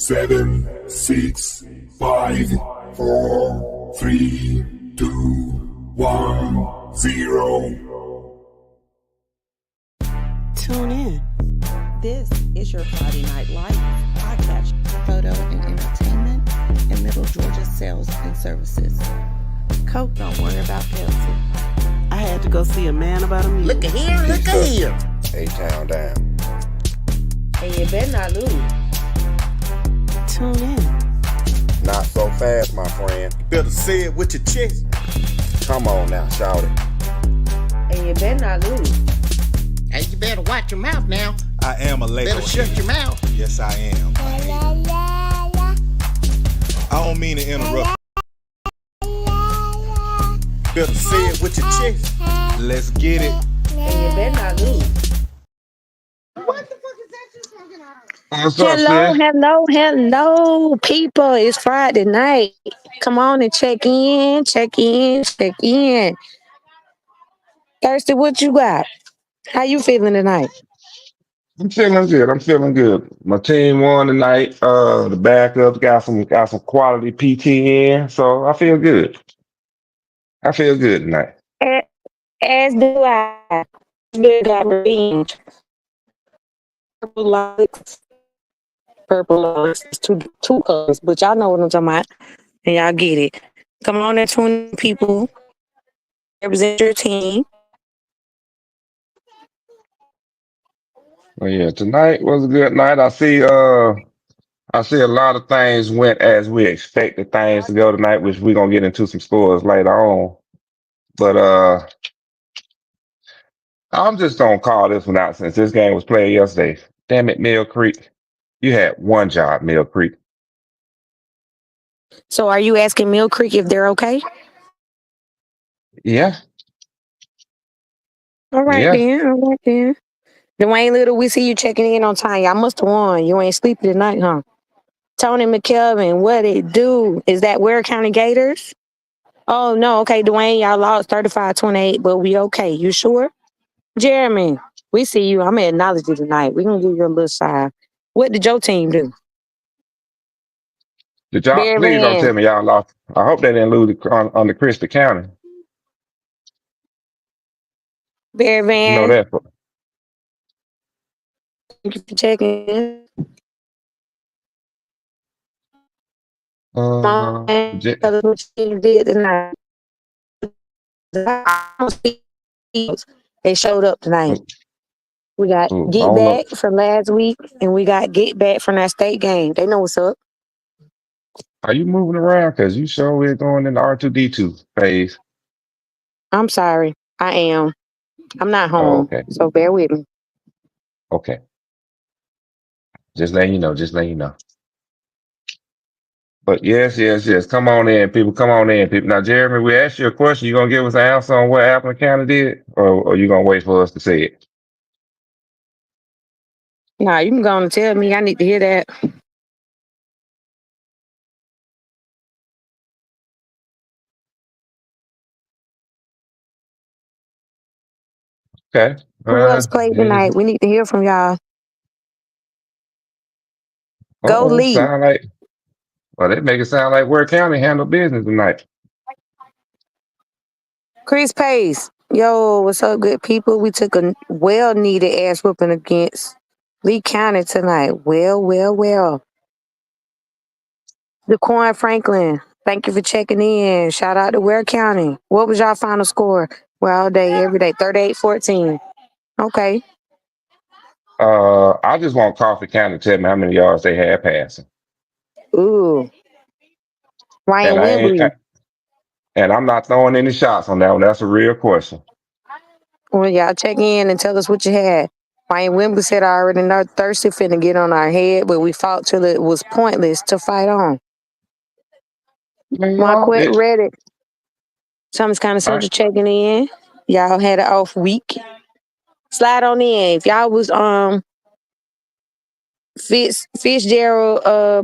7, 6, 5, 4, 3, 2, 1, 0. Tune in. This is your Friday Night Lights podcast, photo and entertainment in Middle Georgia sales and services. Coke don't worry about Pepsi. I had to go see a man about a mule. Look at here, look at here. A-Town down. And you better not lose. Tune in. Not so fast, my friend. You better say it with your chest. Come on now, shout it. And you better not lose. Hey, you better watch your mouth now. I am a label. Better shut your mouth. Yes, I am. I don't mean to interrupt. Better say it with your chest. Let's get it. And you better not lose. Hello, people. It's Friday night. Come on and check in. Thirsty, what you got? How you feeling tonight? I'm feeling good. My team won tonight. The backups got some quality PT in, so I feel good. I feel good tonight. As do I. Still got revenge. Purple lights. It's two colors, but y'all know what I'm talking about, and y'all get it. Come on and tune in, people. Represent your team. Well, yeah, tonight was a good night. I see a lot of things went as we expected things to go tonight, which we're gonna get into some scores later on. But I'm just gonna call this one out since this game was played yesterday. Damn it, Mill Creek. You had one job, Mill Creek. So are you asking Mill Creek if they're okay? Yeah, All right yeah. then. Dwayne Little, we see you checking in on time. Y'all must have won. You ain't sleeping tonight, huh? Tony McKelvin, what it do? Is that Ware County Gators? Oh, no. Okay, Dwayne, y'all lost 35-28, but we okay. You sure? Jeremy, we see you. I'm going to acknowledge you tonight. We're going to give you a little side. What did your team do? Did y'all Bear please don't Van. tell me y'all lost? I hope they didn't lose on the Christie County. Bear You know Van, that. thank you for checking in. Come on, man. J- Tell us what you did tonight. They showed up tonight. We got I Get don't know. Back from last week, and we got Get Back from that state game. They know what's up. Are you moving around? Because you sure we're going in the R2D2 phase. I'm sorry. I am. I'm not Oh, home, okay. so bear with me. Okay. Just letting you know. Just letting you know. But yes. Come on in, people. Come on in, people. Now, Jeremy, we asked you a question. You gonna give us an answer on what Appleton County did, or you gonna wait for us to say it? Nah, you can go on and tell me. I need to hear that. Okay. Who else played Yeah. tonight? We need to hear from y'all. Go Uh-oh. Lee. Sound like. Well, they make it sound like Ware County handled business tonight. Chris Pace. Yo, what's up, good people? We took a well-needed ass whooping against Lee County tonight. Well. DeQuan Franklin, thank you for checking in. Shout out to Ware County. What was y'all final score? Well, all day, every day, 38-14. Okay. I just want Coffee County to tell me how many yards they had passing, Ooh. and Ryan I ain't. Wembley. And I'm not throwing any shots on that one. That's a real question. Well, y'all check in and tell us what you had. Ryan Wembley said, I already know Thirsty finna get on our head, but we fought till it was pointless to fight on. Well, Marquette Reddit. Something's kind of all right. central checking in. Y'all had an off week. Slide on in. If y'all was Fitzgerald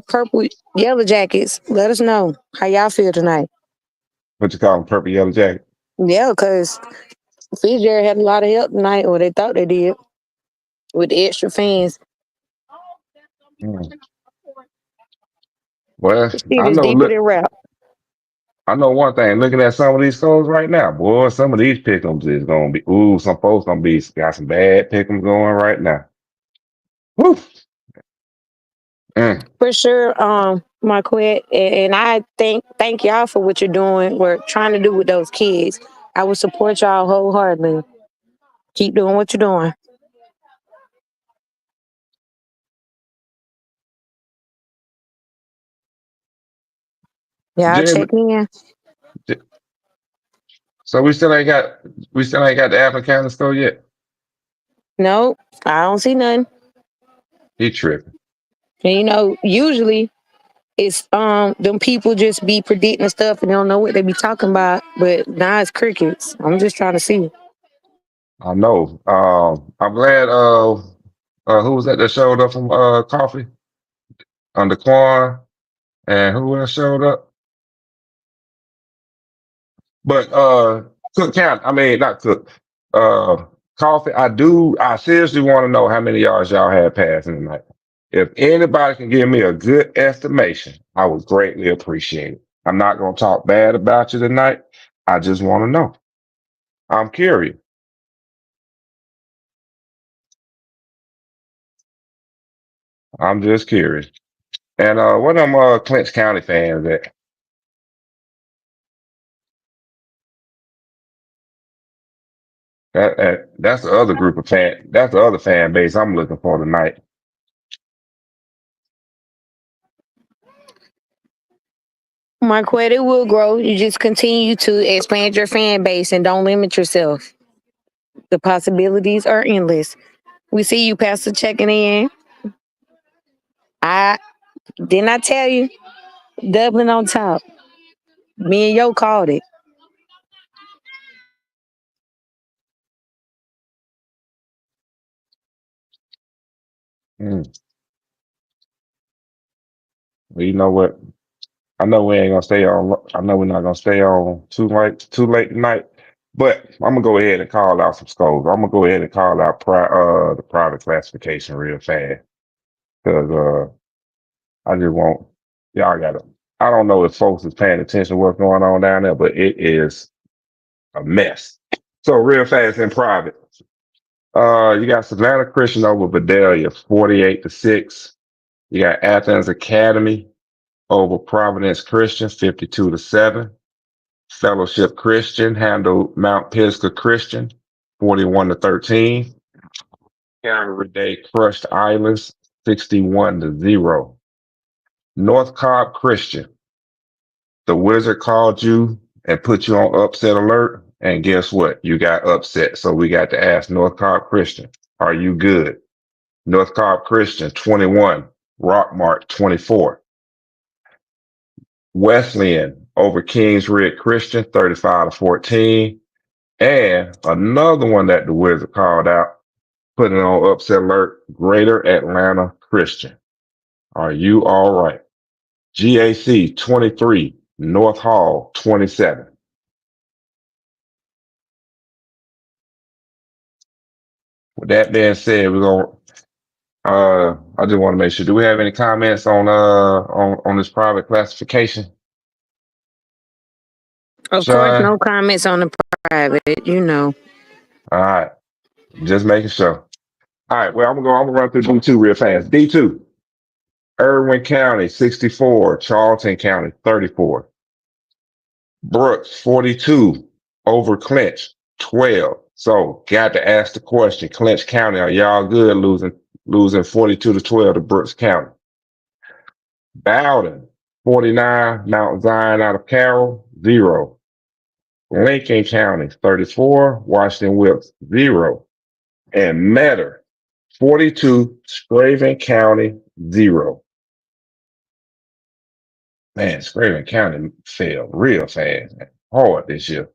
purple yellow jackets, let us know how y'all feel tonight. What you call them, purple yellow jacket? Yeah, because Fitzgerald had a lot of help tonight, or they thought they did, with the extra fans. Mm. Well, This shit I is know. deeper than rap. I know one thing. Looking at some of these scores right now, boy, some of these pick'ems is gonna be. Ooh, some folks gonna be got some bad pick'ems going right now. Woo. Mm. For sure, Marquette, and I thank y'all for what you're doing. We're trying to do with those kids. I would support y'all wholeheartedly. Keep doing what you're doing. Y'all Jim, check in. so we still ain't got the Apple County store yet. Nope, I don't see nothing. He tripping. And usually it's them people just be predicting stuff and they don't know what they be talking about. But now it's crickets. I'm just trying to see. I know. I'm glad. Who was that showed up from Coffee under Quan, and who else showed up? But Cook County. I mean, not Cook. Uh, Coffee. I seriously want to know how many yards y'all had passing tonight. If anybody can give me a good estimation, I would greatly appreciate it. I'm not gonna talk bad about you tonight. I just want to know. I'm curious. I'm just curious. And what them Clinch County fans at? That's the other group of fan. That's the other fan base I'm looking for tonight. Marquette, it will grow. You just continue to expand your fan base and don't limit yourself. The possibilities are endless. We see you, Pastor, checking in. I didn't I tell you? Dublin on top. Me and Yo called it. Mm. Well, you know what? I know we ain't gonna stay on. I know we're not gonna stay on too late tonight. But I'm gonna go ahead and call out some scores. I'm gonna go ahead and call out the private classification real fast because I just want y'all got to. I don't know if folks is paying attention to what's going on down there, but it is a mess. So real fast in private. You got Savannah Christian over Vidalia, 48-6. You got Athens Academy over Providence Christian, 52-7. Fellowship Christian handled Mount Pisgah Christian, 41-13. Calvary Day crushed Islands, 61-0. North Cobb Christian, the wizard called you and put you on upset alert. And guess what? You got upset. So we got to ask North Cobb Christian, are you good? North Cobb Christian, 21. Rockmart, 24. Wesleyan over Kings Ridge Christian, 35-14. And another one that the wizard called out, putting on upset alert, Greater Atlanta Christian. Are you all right? GAC 23, North Hall 27. With that being said, we're gonna I just want to make sure. Do we have any comments on this private classification? Of course, Sean? no comments on the private. All right. Just making sure. All right, well, I'm gonna run through D2 real fast. D2, Irwin County, 64, Charlton County, 34. Brooks, 42, over Clinch, 12. So got to ask the question, Clinch County, are y'all good losing 42-12 to Brooks County? Bowden, 49, Mount Zion out of Carroll, 0. Lincoln County, 34, Washington Wilkes, 0. And Metter, 42, Scraven County, 0. Man, Scraven County fell real fast, man. Hard this year.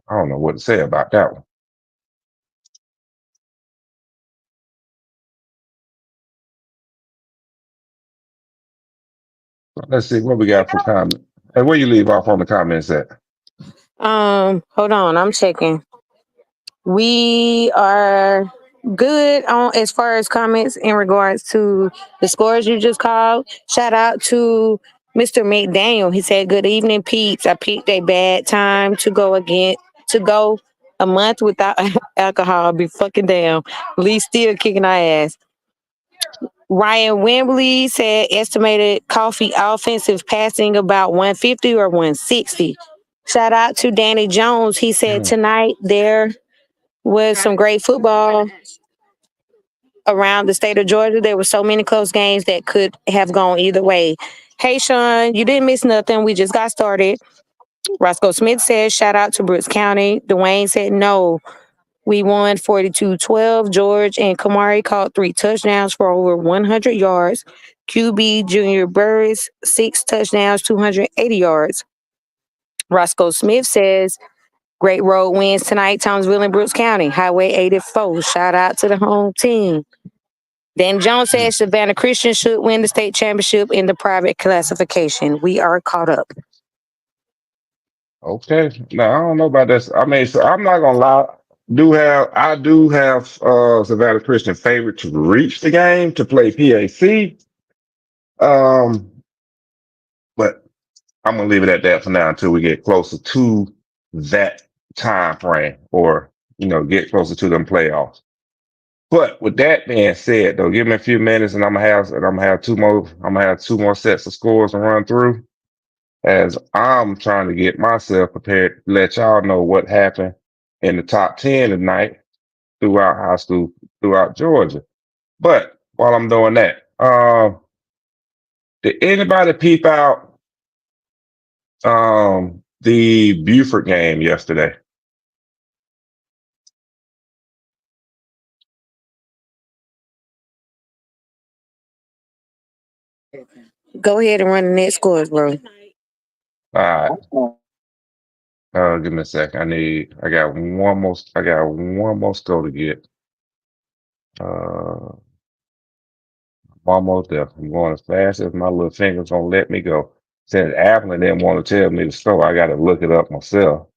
I don't know what to say about that one. Let's see what we got for comment. And where you leave off on the comments at? Hold on, I'm checking. We are good on as far as comments in regards to the scores you just called. Shout out to Mr. McDaniel. He said, "Good evening, peeps. I picked a bad time to go a month without alcohol. Be fucking damn. Lee still kicking our ass." Ryan Wembley said estimated coffee offensive passing about 150 or 160. Shout out to Danny Jones. He said tonight there was some great football around the state of Georgia. There were so many close games that could have gone either way. Hey, Sean, you didn't miss nothing. We just got started. Roscoe Smith says, shout out to Brooks County. Dwayne said, no, we won 42-12. George and Kamari caught 3 touchdowns for over 100 yards. QB Junior Burris, 6 touchdowns, 280 yards. Roscoe Smith says, great road wins tonight, Thomasville and Brooks County. Highway 84. Shout out to the home team. Dan Jones says Savannah Christian should win the state championship in the private classification. We are caught up. Okay. Now I don't know about this. I mean, so I'm not gonna lie. I do have Savannah Christian favorite to reach the game to play PAC. Um, but I'm gonna leave it at that for now until we get closer to that time frame, or get closer to them playoffs. But with that being said, though, give me a few minutes, and I'm gonna have two more sets of scores to run through, as I'm trying to get myself prepared to let y'all know what happened in the top 10 tonight throughout high school, throughout Georgia. But while I'm doing that, did anybody peep out the Buford game yesterday? Go ahead and run the next scores, bro. All right. Give me a second. I got one more score to get. I'm almost there. I'm going as fast as my little fingers gonna let me go. Since Apple didn't want to tell me the score, I got to look it up myself.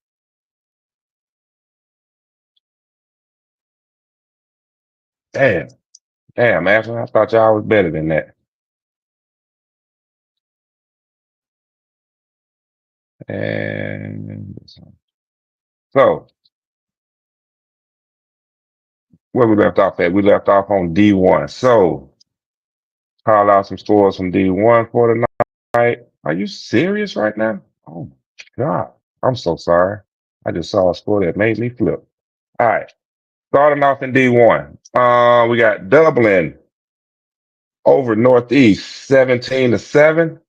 Damn, Apple, I thought y'all was better than that. And so, where we left off at? We left off on D1. So, call out some scores from D1 for the night. Are you serious right now? Oh my God. I'm so sorry. I just saw a score that made me flip. All right. Starting off in D1. We got Dublin over Northeast 17-7.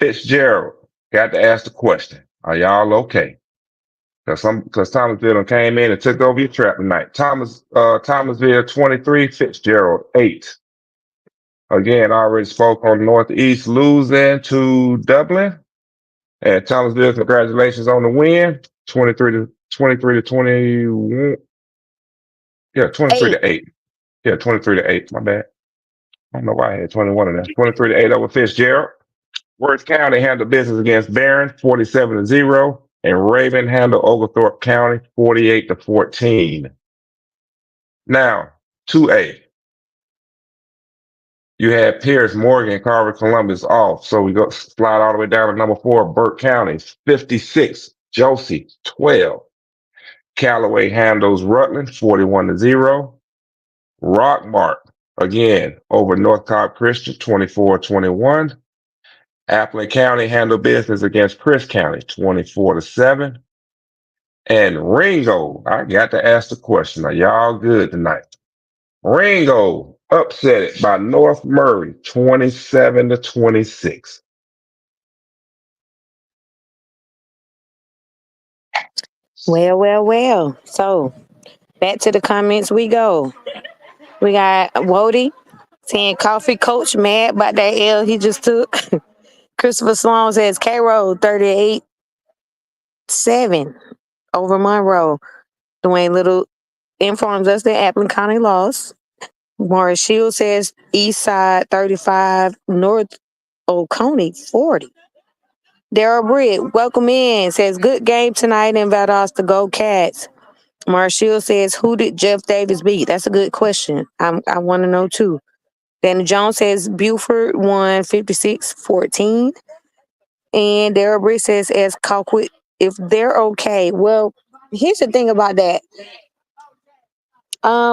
Fitzgerald got to ask the question. Are y'all okay? Because Thomasville came in and took over your trap tonight. Thomasville 23, Fitzgerald 8. Again, I already spoke on Northeast losing to Dublin. And Thomasville, congratulations on the win. 23 to 21. Yeah, 23 to 8. Yeah, 23 to 8. My bad. I don't know why I had 21 in there. 23 to 8 over Fitzgerald. Worth County handled business against Barron 47-0. And Raven handled Oglethorpe County 48-14. Now, 2A. You had Pierce, Morgan, Carver, Columbus off. So we go slide all the way down to number 4, Burke County, 56. Josie, 12. Callaway handles Rutland, 41-0. Rockmart, again, over North Cobb Christian, 24-21. Appleton County handled business against Chris County, 24-7. And Ringo, I got to ask the question, are y'all good tonight? Ringo upset it by North Murray, 27-26. Well. So back to the comments we go. We got Wody saying coffee coach mad about that L he just took. Christopher Sloan says K-Roll 38-7 over Monroe. Dwayne Little informs us that Appleton County lost. Morris Shields says East Side 35, North Oconee 40. Daryl Britt, welcome in, says good game tonight in Valdosta, go Cats. Marshall says, "Who did Jeff Davis beat?" That's a good question. I want to know too. Danny Jones says Buford won 56-14. And Daryl Britt says, as Colquitt, if they're okay. Well, here's the thing about that.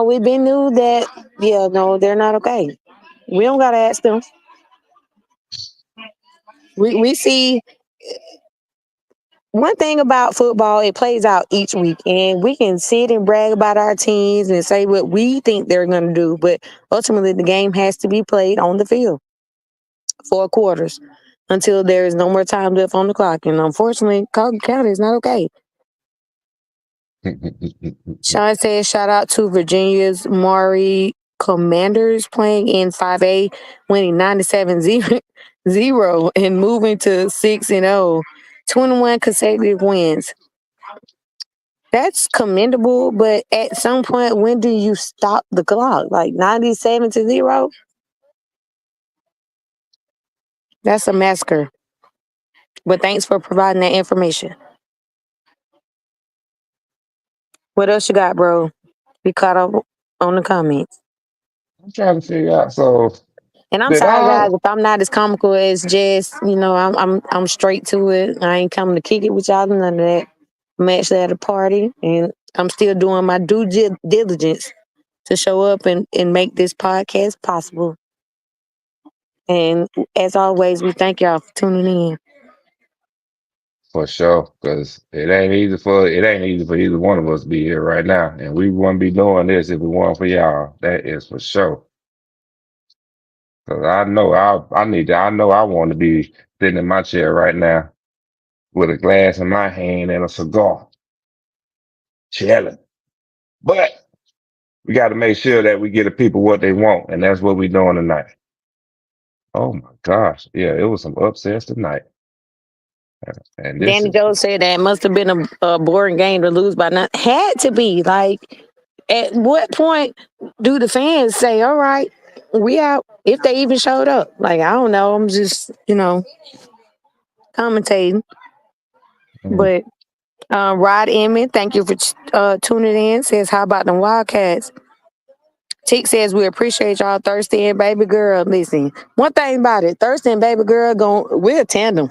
We've been knew that, yeah, no, they're not okay. We don't got to ask them. We see one thing about football, it plays out each week, and we can sit and brag about our teams and say what we think they're going to do, but ultimately the game has to be played on the field. 4 quarters until there is no more time left on the clock. And unfortunately, Colton County is not okay. Sean says, shout out to Virginia's Maury Commanders playing in 5A, winning 97-0 and moving to 6-0, 21 consecutive wins. That's commendable, but at some point, when do you stop the clock? Like 97-0? That's a massacre. But thanks for providing that information. What else you got, bro? We caught up on the comments. I'm trying to figure out. So And I'm did sorry, guys, all if I'm not as comical as Jess. You know, I'm straight to it. I ain't coming to kick it with y'all, none of that. I'm actually at a party, and I'm still doing my due diligence to show up and make this podcast possible. And as always, we thank y'all for tuning in. for sure? Because it ain't easy for either one of us to be here right now, and we wouldn't be doing this if we weren't for y'all. That is for sure. Because I know I know I want to be sitting in my chair right now with a glass in my hand and a cigar, chilling. But we got to make sure that we get the people what they want, and that's what we're doing tonight. Oh my gosh, yeah, it was some upsets tonight, and this Danny is Jones said that it must have been a boring game to lose by none. Had to be. Like, at what point do the fans say, all right, we out? If they even showed up. Like, I don't know. I'm just, commentating. mm, But Rod Emmett, thank you for tuning in. Says, how about them Wildcats? Tick says, we appreciate y'all, Thirsty and Baby Girl. Listen, one thing about it, Thirsty and Baby Girl, we're a tandem.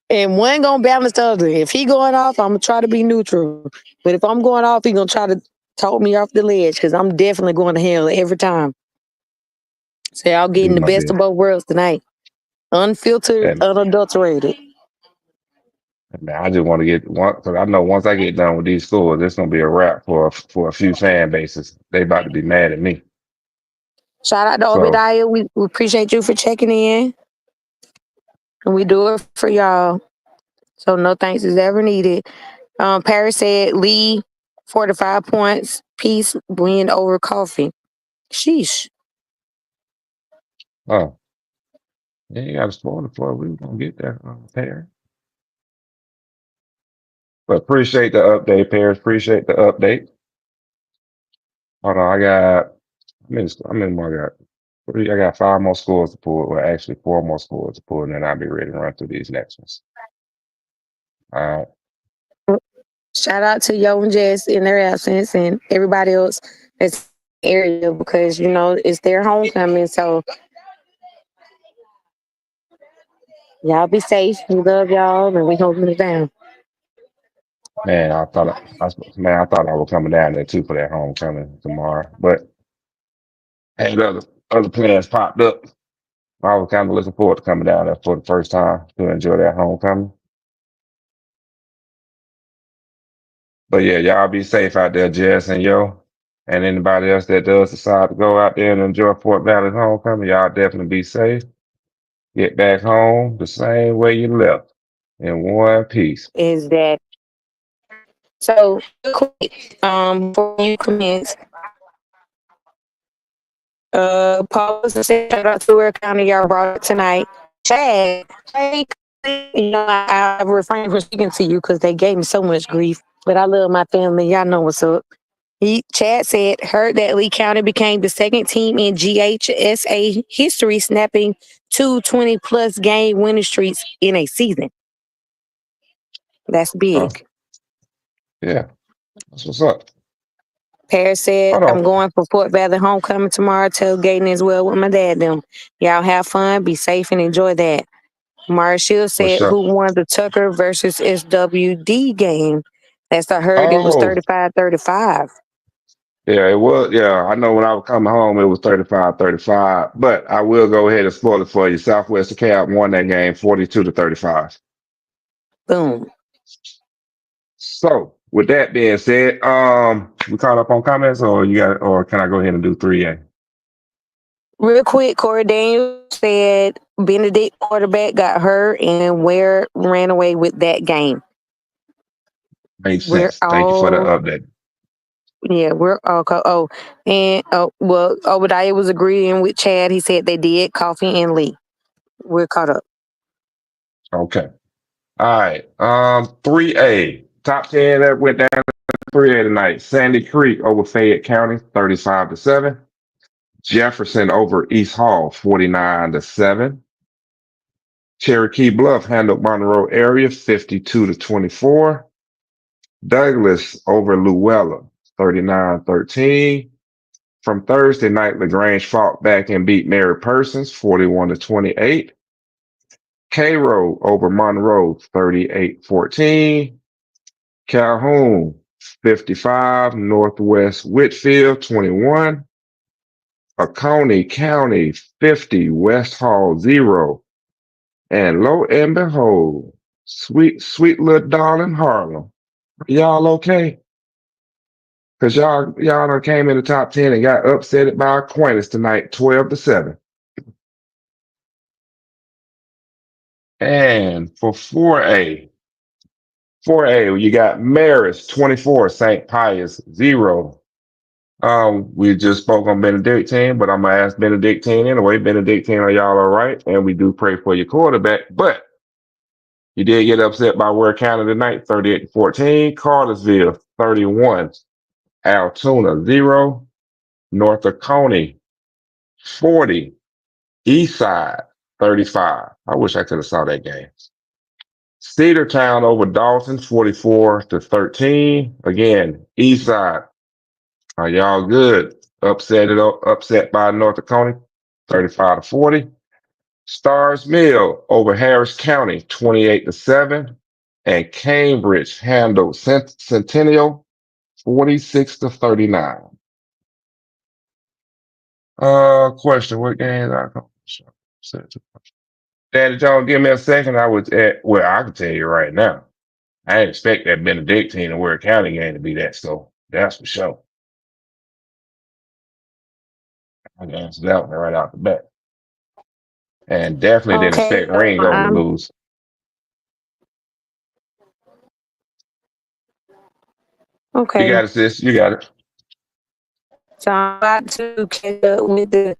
And one gonna balance the other. If he going off, I'm gonna try to be neutral. But if I'm going off, he gonna try to talk me off the ledge because I'm definitely going to hell every time. So y'all do getting the my best of best. both worlds tonight. Unfiltered, And unadulterated. man, I just want to get one because I know once I get done with these scores, it's gonna be a wrap for a few fan bases. They about to be mad at me. Shout out to So Obadiah. We appreciate you for checking in. And we do it for y'all. So no thanks is ever needed. Paris said Lee 45 points. Peace win over coffee. Sheesh. oh, yeah, you got to spoil it for it. We gonna get there, Paris. But appreciate the update, Paris. Appreciate the update. Hold on, I'm in more. I got 5 more scores to pull, or actually 4 more scores to pull, and then I'll be ready to run through these next ones. All right. Shout out to Yo and Jess in their absence and everybody else that's in the area because it's their homecoming. So y'all be safe. We love y'all and we holding it down. Man, I thought I was coming down there too for that homecoming tomorrow, but had other plans popped up. I was kind of looking forward to coming down there for the first time to enjoy that homecoming. But yeah, y'all be safe out there, Jess and Yo, and anybody else that does decide to go out there and enjoy Fort Valley's homecoming. Y'all definitely be safe. Get back home the same way you left, in one piece. Is that so quick? Before you commence, Paul said shout out to where County y'all brought it tonight. Chad, hey, I refrained from speaking to you because they gave me so much grief. But I love my family. Y'all know what's up. Chad said, heard that Lee County became the second team in GHSA history, snapping 220-plus game winning streaks in a season. That's Oh, big. yeah. That's what's up. Paris said, Hold I'm on. going for Fort Valley homecoming tomorrow, tailgating as well with my dad them. Y'all have fun, be safe, and enjoy that. Marshall What's said, up? who won the Tucker versus SWD game? Last I heard, it was Oh, 35-35. yeah, it was. Yeah, I know when I was coming home, it was 35-35. But I will go ahead and spoil it for you. Southwest DeKalb won that game 42-35. Boom. So, with that being said, we caught up on comments, or or can I go ahead and do 3A? Real quick, Corey Daniels said Benedict quarterback got hurt and Ware ran away with that game. Makes We're sense. Thank you for the all update. Yeah, we're all and well, Obadiah was agreeing with Chad. He said they did. Coffee and Lee. We're caught up. Okay. All right. 3A. Top 10 that went down to 3A tonight. Sandy Creek over Fayette County, 35-7. Jefferson over East Hall, 49-7. Cherokee Bluff handled Monroe area, 52-24. Douglas over Luella, 39-13. From Thursday night, LaGrange fought back and beat Mary Persons, 41-28. Cairo over Monroe, 38-14. Calhoun, 55. Northwest Whitfield, 21. Oconee County, 50. West Hall, 0. And lo and behold, sweet little darling Harlem. Y'all okay? Because y'all done came in the top 10 and got upset by Aquinas tonight, 12-7. And for 4A, you got Marist, 24, St. Pius, 0. We just spoke on Benedictine, but I'm gonna ask Benedictine anyway. Benedictine, are y'all all right? And we do pray for your quarterback, but you did get upset by Ware County tonight, 38-14. Cartersville, 31. Altoona, 0. North Oconee, 40. Eastside, 35. I wish I could have saw that game. Cedartown over Dalton, 44-13. Again, Eastside. Are y'all good? Upset by North Oconee, 35-40. Stars Mill over Harris County, 28-7. And Cambridge handled Centennial, 46-39. Question: what games I come? Daddy Jones, give me a second. I was at well, I can tell you right now. I didn't expect that Benedictine and Ware County game to be that so. That's for sure. I can answer that one right out the bat. And definitely didn't Okay. expect Ringo to lose. You Okay. got it, sis. You got it. So I'm about to catch up with the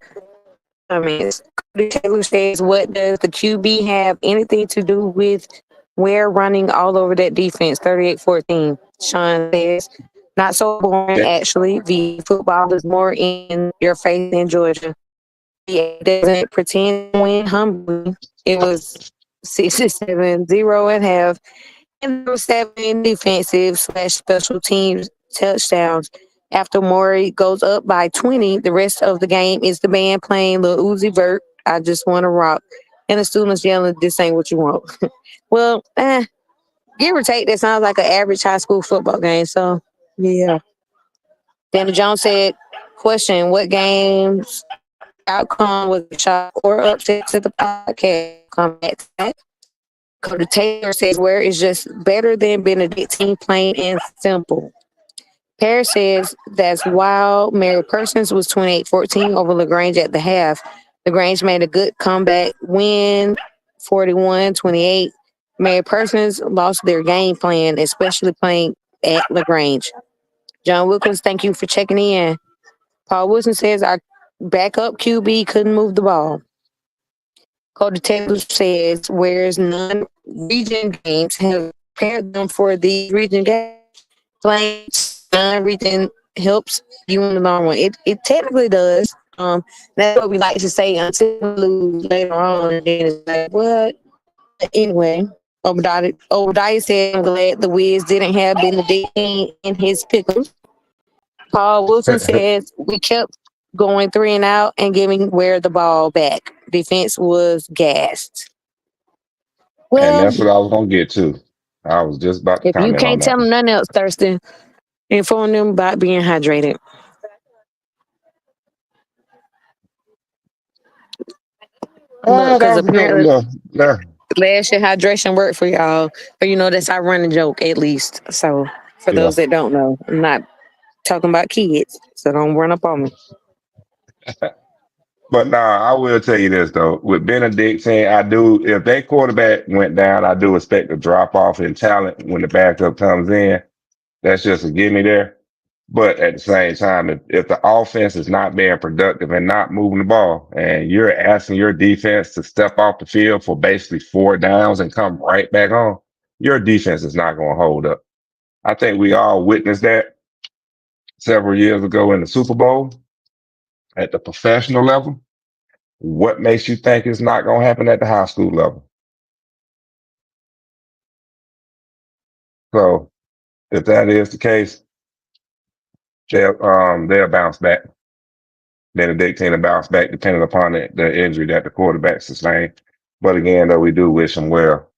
comments. Cody Taylor says, what does the QB have anything to do with Ware running all over that defense? 38-14. Sean says, not so boring, Yeah. actually. The football is more in your face than Georgia. He doesn't pretend to win humbly. It was 67-0 at half, and there were 7 defensive/special teams touchdowns. After Maury goes up by 20, the rest of the game is the band playing Lil Uzi Vert, I Just Want to Rock, and the students yelling, this ain't what you want. Well, give or take, that sounds like an average high school football game. So, yeah. Danny Jones said, question, what games outcome was a shock or upset to the podcast? Come back to that. Cody Taylor says, where is just better than Benedictine, plain and simple. Paris says, that's wild. Mary Persons was 28-14 over LaGrange at the half. LaGrange made a good comeback win, 41-28. Mary Persons lost their game plan, especially playing at LaGrange. John Wilkins, thank you for checking in. Paul Wilson says, our backup QB couldn't move the ball. Cody Taylor says, whereas non-region games have prepared them for the region games, playing non-region helps you in the long run. It technically does. That's what we like to say until we lose later on. And then it's like, what? Anyway, Obadiah said, I'm glad the Wiz didn't have Benedict in his pickles. Paul Wilson says, we kept going 3 and out and giving Ware the ball back. Defense was gassed. And Well, that's what I was gonna get to. I was just about to if you comment on can't that tell them one. nothing else, Thurston, inform them about being hydrated. Look, Oh, that because was a good apparently look. Yeah, last year hydration worked for y'all. Or, that's our running joke, at least. So, for yeah. those that don't know, I'm not talking about kids. So, don't run up on me. But nah, I will tell you this though. With Benedict saying I do if that quarterback went down, I do expect a drop off in talent when the backup comes in. That's just a gimme there. But at the same time, if the offense is not being productive and not moving the ball, and you're asking your defense to step off the field for basically 4 downs and come right back on, your defense is not going to hold up. I think we all witnessed that several years ago in the Super Bowl at the professional level. What makes you think it's not going to happen at the high school level? So if that is the case, they'll bounce back. Benedictine to bounce back depending upon the injury that the quarterback sustained. But again, though, we do wish him well.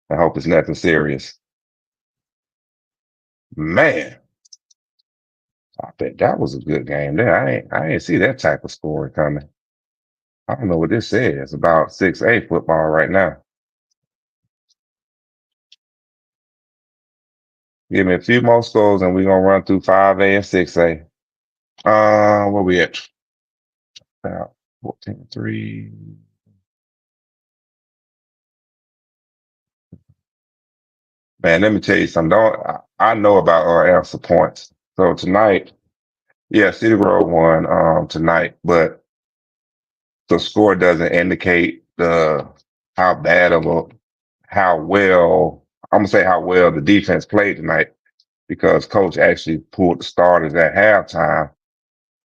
I hope it's nothing serious. Man, I bet that was a good game there. I ain't see that type of scoring coming. I don't know what this says about 6A football right now. Give me a few more scores and we're gonna run through 5A and 6A. Where we at? About 14-3. Man, let me tell you something. I know about our answer points. So tonight, yeah, City Road won tonight, but the score doesn't indicate the how bad of a how well I'm gonna say how well the defense played tonight because coach actually pulled the starters at halftime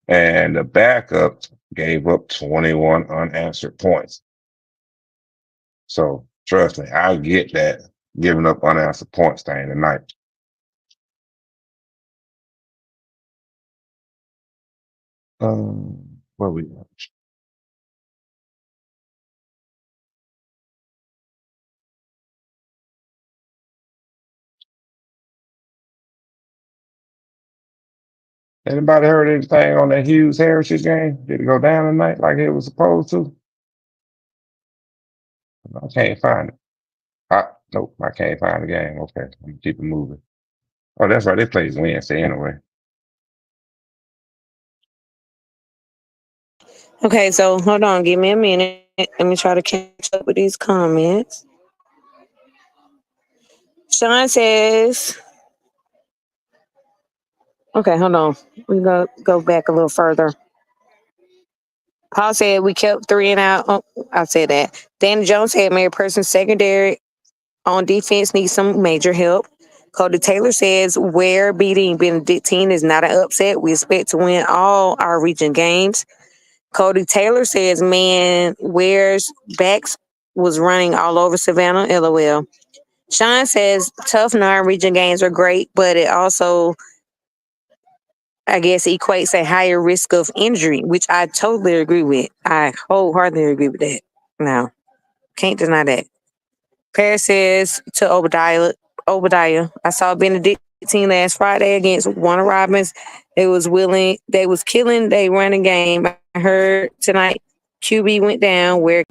and the backup gave up 21 unanswered points. So trust me, I get that giving up unanswered points thing tonight. Where we at? Anybody heard anything on that Hughes Heritage game? Did it go down tonight like it was supposed to? I can't find it. Nope, I can't find the game. Okay, I'm gonna keep it moving. Oh, that's right. They play Wednesday anyway. Okay, so hold on. Give me a minute. Let me try to catch up with these comments. Sean says, okay, hold on. We go back a little further. Paul said we kept 3 and out. Oh, I said that. Danny Jones said Mary Person secondary on defense needs some major help. Cody Taylor says where beating Benedictine is not an upset. We expect to win all our region games. Cody Taylor says, man, Ware's backs was running all over Savannah, LOL. Sean says tough non-region games are great, but it also, I guess, equates a higher risk of injury, which I totally agree with. I wholeheartedly agree with that. No, can't deny that. Paris says to Obadiah, I saw Benedictine last Friday against Warner Robins. They was killing they running game. I heard tonight QB went down where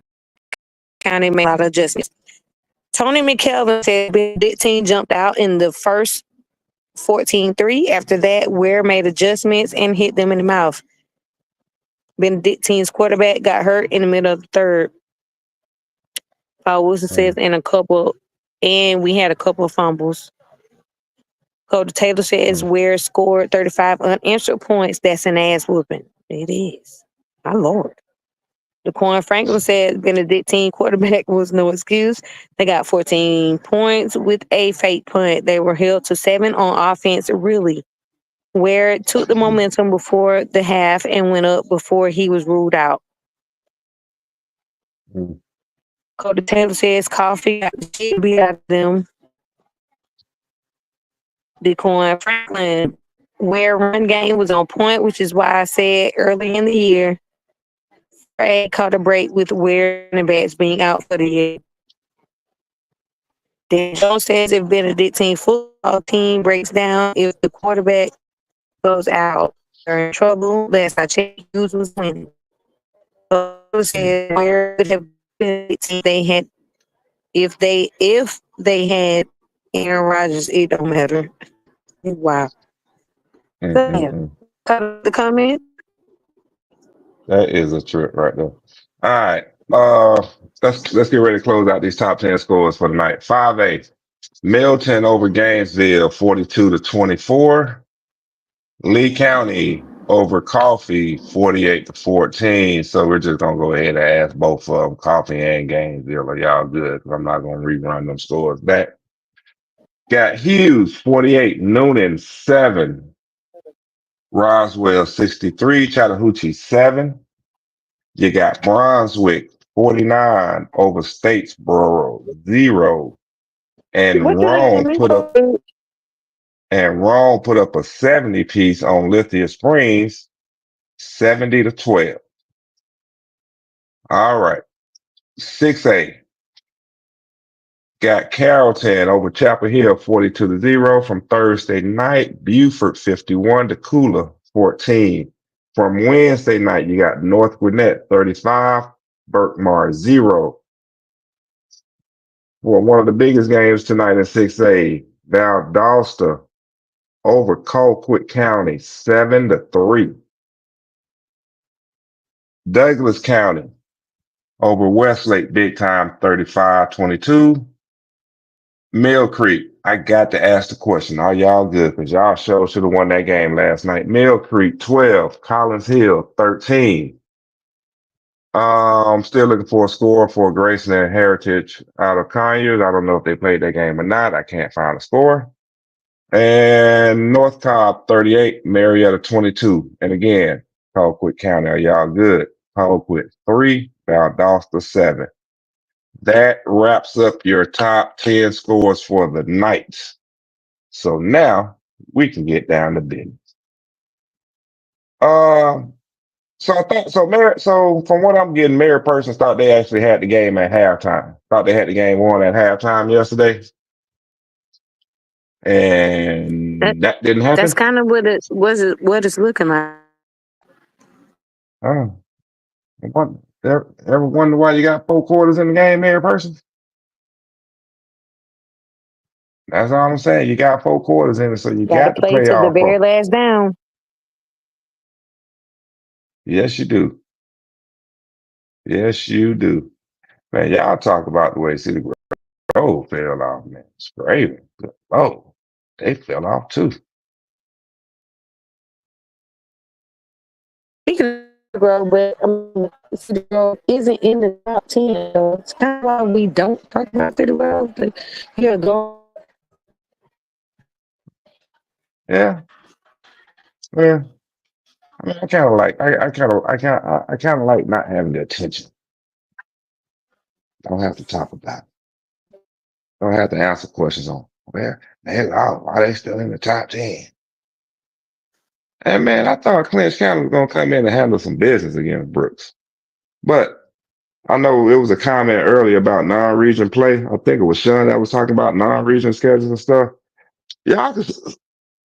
County made a lot of adjustments. Tony McKelvin said Benedictine jumped out in the first 14-3. After that, Ware made adjustments and hit them in the mouth. Benedictine's quarterback got hurt in the middle of the third. Paul Wilson says, and we had a couple of fumbles. Cody Taylor says Ware scored 35 unanswered points. That's an ass whooping. It is. My Lord. DeQuan Franklin said Benedictine quarterback was no excuse. They got 14 points with a fake punt. They were held to 7 on offense. Really, Ware took the momentum before the half and went up before he was ruled out. Cody Taylor says coffee got the shit beat out of them. Decoin Franklin, where run game was on point, which is why I said early in the year, Fred caught a break with where running backs being out for the year. Dan Jones says if Benedictine football team breaks down, if the quarterback goes out, they're in trouble. Last I checked, Hughes was winning. So said where could have been they had if they had Aaron Rodgers, it don't matter. Wow. So yeah, Mm-mm-mm. cut the comment. That is a trip right there. All right. Let's get ready to close out these top 10 scores for the night. 5A. Milton over Gainesville, 42-24. Lee County over Coffee, 48-14. So we're just gonna go ahead and ask both of them, Coffee and Gainesville, are y'all good? Because I'm not gonna rerun them scores back. Got Hughes, 48, Noonan, 7. Roswell, 63, Chattahoochee, 7. You got Brunswick, 49 over Statesboro, 0. What the Rome put up a 70 piece on Lithia Springs, 70-12. All right. 6A. Got Carrollton over Chapel Hill 42-0 from Thursday night. Buford 51 to Cooler 14. From Wednesday night, you got North Gwinnett 35, Berkmar 0. Well, one of the biggest games tonight in 6A, Valdosta over Colquitt County 7-3. Douglas County over Westlake big time 35-22. Mill Creek, I got to ask the question. Are y'all good? Because y'all sure should have won that game last night. Mill Creek 12, Collins Hill 13. Still looking for a score for Grayson and Heritage out of Conyers. I don't know if they played that game or not. I can't find a score. And North Cobb 38, Marietta 22. And again, Colquitt County, are y'all good? Colquitt 3, Valdosta 7. That wraps up your top 10 scores for the night. So now we can get down to business. So I think so. So from what I'm getting, Mary Persons thought they actually had the game at halftime. Thought they had the game won at halftime yesterday, that, and that didn't that's happen. kind of what it's looking like. Oh, ever wonder why you got 4 quarters in the game, Mary Persons? That's all I'm saying. You got 4 quarters in it, so you Got to got to play play to the all very 4. last down. Yes, you do. Yes, you do. Man, y'all talk about the way City Grove fell off, man. It's crazy. Oh, they fell off too. Speaking of Grove, but City Grove isn't in the top 10. So it's kind of why we don't talk about City Grove. But here, go. Yeah. Yeah. I mean, I kind of like not having the attention. Don't have to talk about it. Don't have to answer questions on where they lost. Why they still in the top 10? And man, I thought Clinch County was gonna come in and handle some business against Brooks. But I know it was a comment earlier about non-region play. I think it was Sean that was talking about non-region schedules and stuff. Y'all just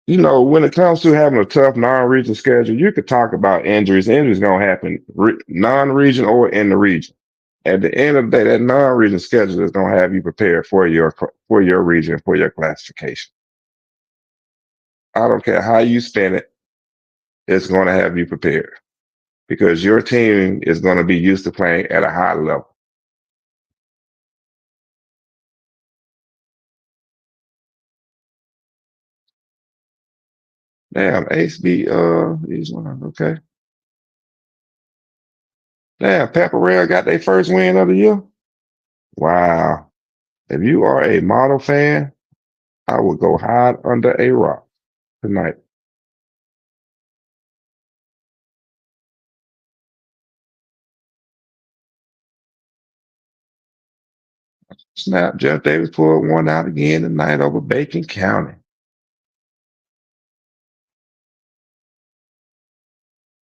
when it comes to having a tough non-region schedule, you could talk about injuries. Injuries gonna happen non-region or in the region. At the end of the day, that non-region schedule is gonna have you prepared for your region, for your classification. I don't care how you spend it, it's gonna have you prepared because your team is gonna be used to playing at a high level. Damn, Ace beat these one. Okay. Damn, Pepperell got their first win of the year. Wow. If you are a model fan, I would go hide under a rock tonight. Snap, Jeff Davis pulled one out again tonight over Bacon County.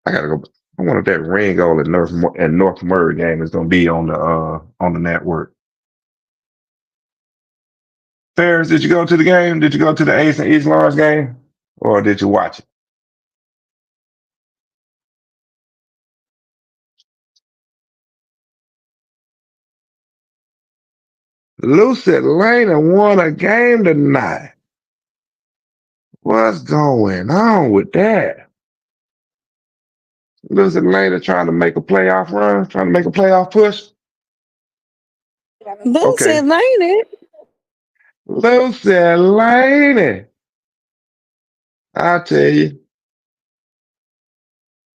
I gotta go. I wonder if that Ringo and North Murray game is gonna be on the network. Ferris, did you go to the game? Did you go to the Ace and East Lawrence game, or did you watch it? Lucid Lane won a game tonight. What's going on with that? Lucid Lane trying to make a playoff run, trying to make a playoff push. Okay, Lucid, ain't it? Lucid Lane. I tell you,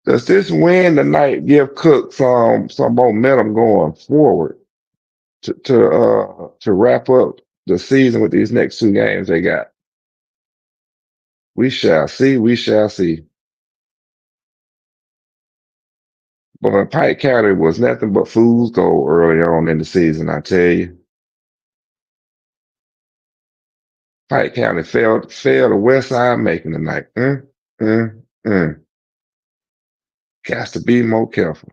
does this win tonight give Cook some momentum going forward to wrap up the season with these next two games they got? We shall see. We shall see. But Pike County was nothing but fool's gold early on in the season, I tell you. Pike County failed the West Side making tonight. Mm, mm. Got to be more careful.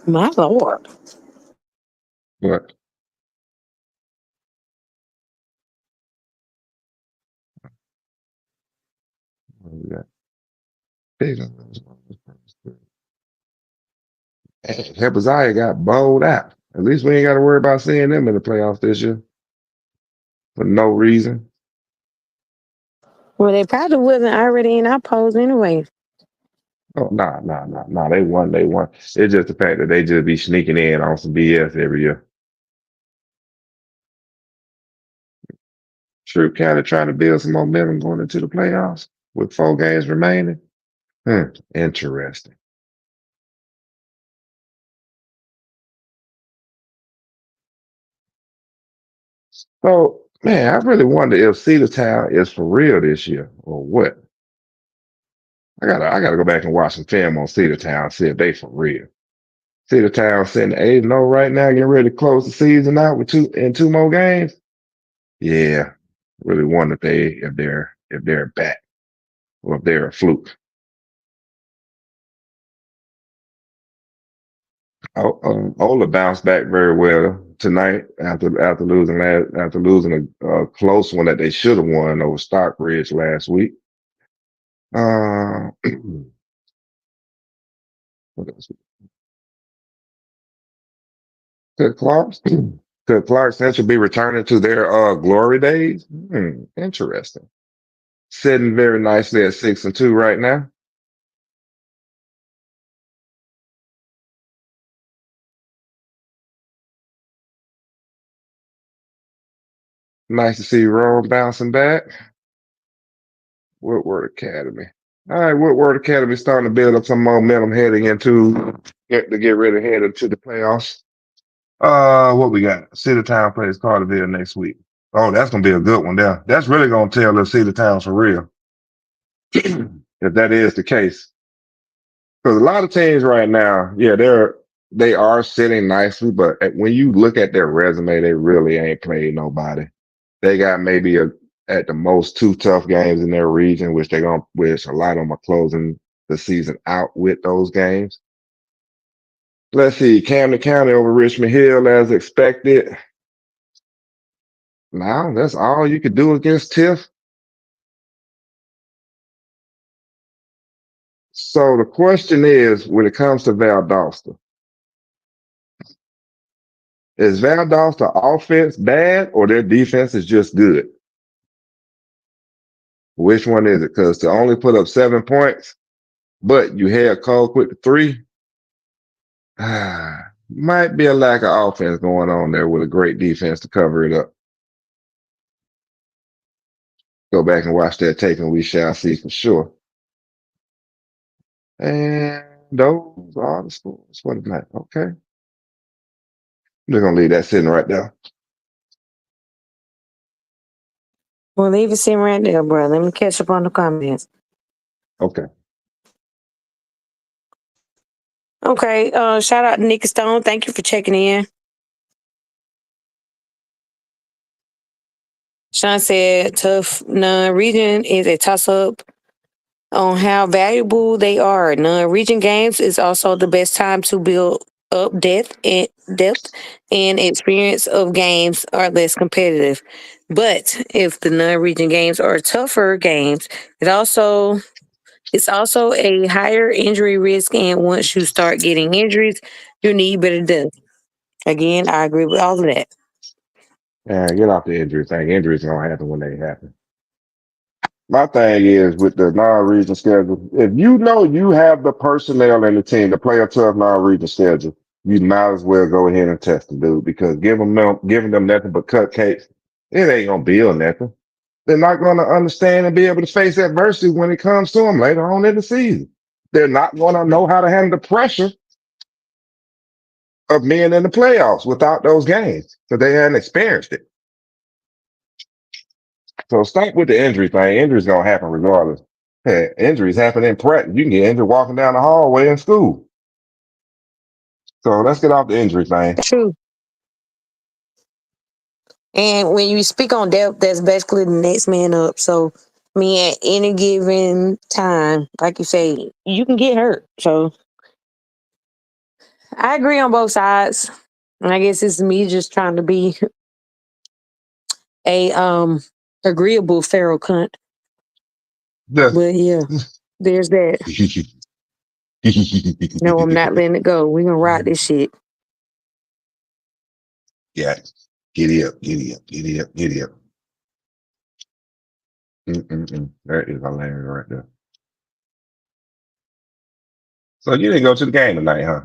My Lord. But Hebeziah got bowled out. At least we ain't got to worry about seeing them in the playoffs this year for no reason. Well, they probably wasn't already in our polls anyway. Oh, nah. They won. They won. It's just the fact that they just be sneaking in on some BS every year. Shrew County trying to build some momentum going into the playoffs with 4 games remaining. Interesting. So, man, I really wonder if Cedar Town is for real this year or what. I gotta go back and watch some film on Cedar Town, see if they for real. Cedar Town sitting 8-0 right now, getting ready to close the season out with two more games. Yeah, really wonder if they're back or if they're a fluke. Ola bounced back very well tonight after losing a close one that they should have won over Stockbridge last week. What else? Could Clark could Clark Central be returning to their glory days? Interesting. Sitting very nicely at 6-2 right now. Nice to see Rome bouncing back. Woodward Academy. All right, Woodward Academy starting to build up some momentum heading into to get ready to head into the playoffs. What we got? Cedar Town plays Carterville next week. Oh, that's gonna be a good one there. That's really gonna tell if Cedar Town's for real. If that is the case. Because a lot of teams right now, yeah, they are sitting nicely, but when you look at their resume, they really ain't played nobody. They got maybe at the most 2 tough games in their region, which a lot of them are closing the season out with those games. Let's see, Camden County over Richmond Hill as expected. Now that's all you could do against Tiff. So the question is, when it comes to Valdosta, is Valdosta offense bad or their defense is just good? Which one is it? Because to only put up 7 points, but you had Cole quick to 3, might be a lack of offense going on there with a great defense to cover it up. Go back and watch that tape and we shall see for sure. And those are the scores for tonight. Okay. I'm just going to leave that sitting right there. Well, leave it sitting right there, bro. Let me catch up on the comments. Okay. Okay. Shout out to Nikki Stone. Thank you for checking in. Sean said tough non-region is a toss-up on how valuable they are. Non-region games is also the best time to build up depth and experience of games are less competitive. But if the non-region games are tougher games, it's also a higher injury risk, and once you start getting injuries, you need better depth. Again, I agree with all of that. Yeah, get off the injury thing. Injuries don't happen when they happen. My thing is with the non-region schedule. If you know you have the personnel and the team to play a tough non-region schedule, you might as well go ahead and test the dude because giving them nothing but cupcakes, it ain't gonna build nothing. They're not gonna understand and be able to face adversity when it comes to them later on in the season. They're not gonna know how to handle the pressure of being in the playoffs without those games because they hadn't experienced it. So start with the injury thing. Injuries gonna happen regardless. Hey, injuries happen in practice. You can get injured walking down the hallway in school. So let's get off the injury thing. True. And when you speak on depth, that's basically the next man up. So, I mean, at any given time, like you say, you can get hurt. So, I agree on both sides. And I guess it's me just trying to be a agreeable feral cunt. The- But yeah, there's that. No, I'm not letting it go. We're gonna ride this shit. Yeah, giddy up, giddy up, giddy up, giddy up. Mm-mm-mm. That is hilarious right there. So you didn't go to the game tonight, huh?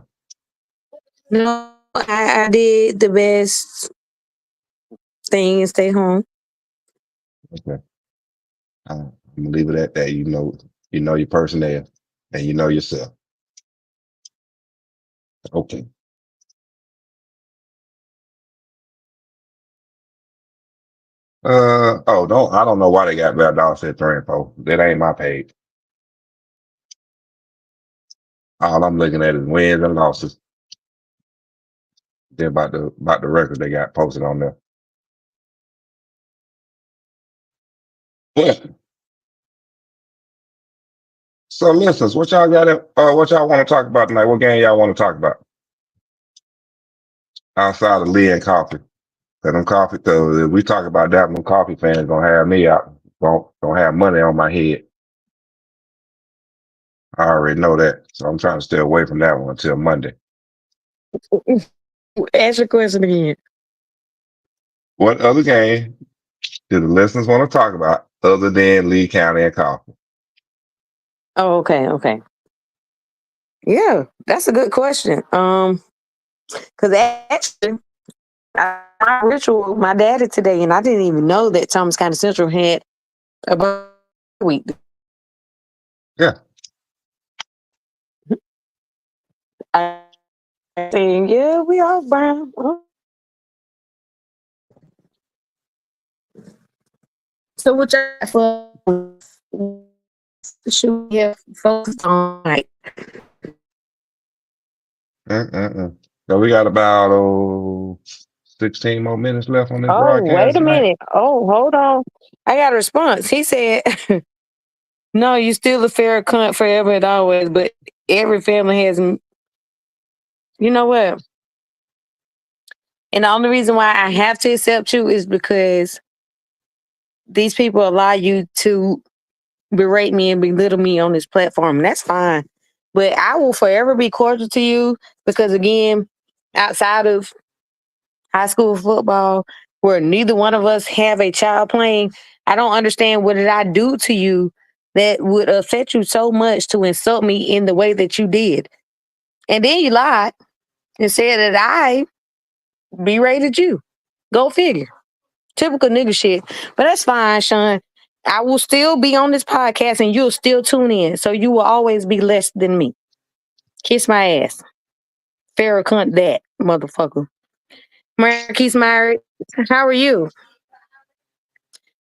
No, I did the best thing and stay home. Okay. I'm gonna leave it at that. You know your personnel and you know yourself. Okay. Oh, don't I don't know why they got Bad Dog said 3 and 4. That ain't my page. All I'm looking at is wins and losses. They're about the record they got posted on there. Yeah. So listeners, what y'all want to talk about tonight? What game y'all want to talk about? Outside of Lee and coffee. Cause them coffee so if we talk about that, them coffee fans gonna have me out. Gonna have money on my head. I already know that. So I'm trying to stay away from that one until Monday. Ask your question again. What other game do the listeners want to talk about other than Lee County and coffee? Oh, okay. Yeah, that's a good question. Because actually, I ritual with my daddy today, and I didn't even know that Thomas County Central had a week. Yeah. I saying, yeah, we are brown. Oh. So what y'all should we have focused on? Like, So we got about 16 more minutes left on this oh, wait broadcast a tonight. minute. Oh, hold on. I got a response. He said, no, you still a fair cunt forever and always, but every family has, you know what? And the only reason why I have to accept you is because these people allow you to berate me and belittle me on this platform. And that's fine. But I will forever be cordial to you because, again, outside of high school football, where neither one of us have a child playing, I don't understand what did I do to you that would affect you so much to insult me in the way that you did. And then you lied and said that I berated you. Go figure. Typical nigga shit. But that's fine, Sean. I will still be on this podcast and you'll still tune in. So you will always be less than me. Kiss my ass. Farrah cunt that, motherfucker. Marquise Myrick, how are you?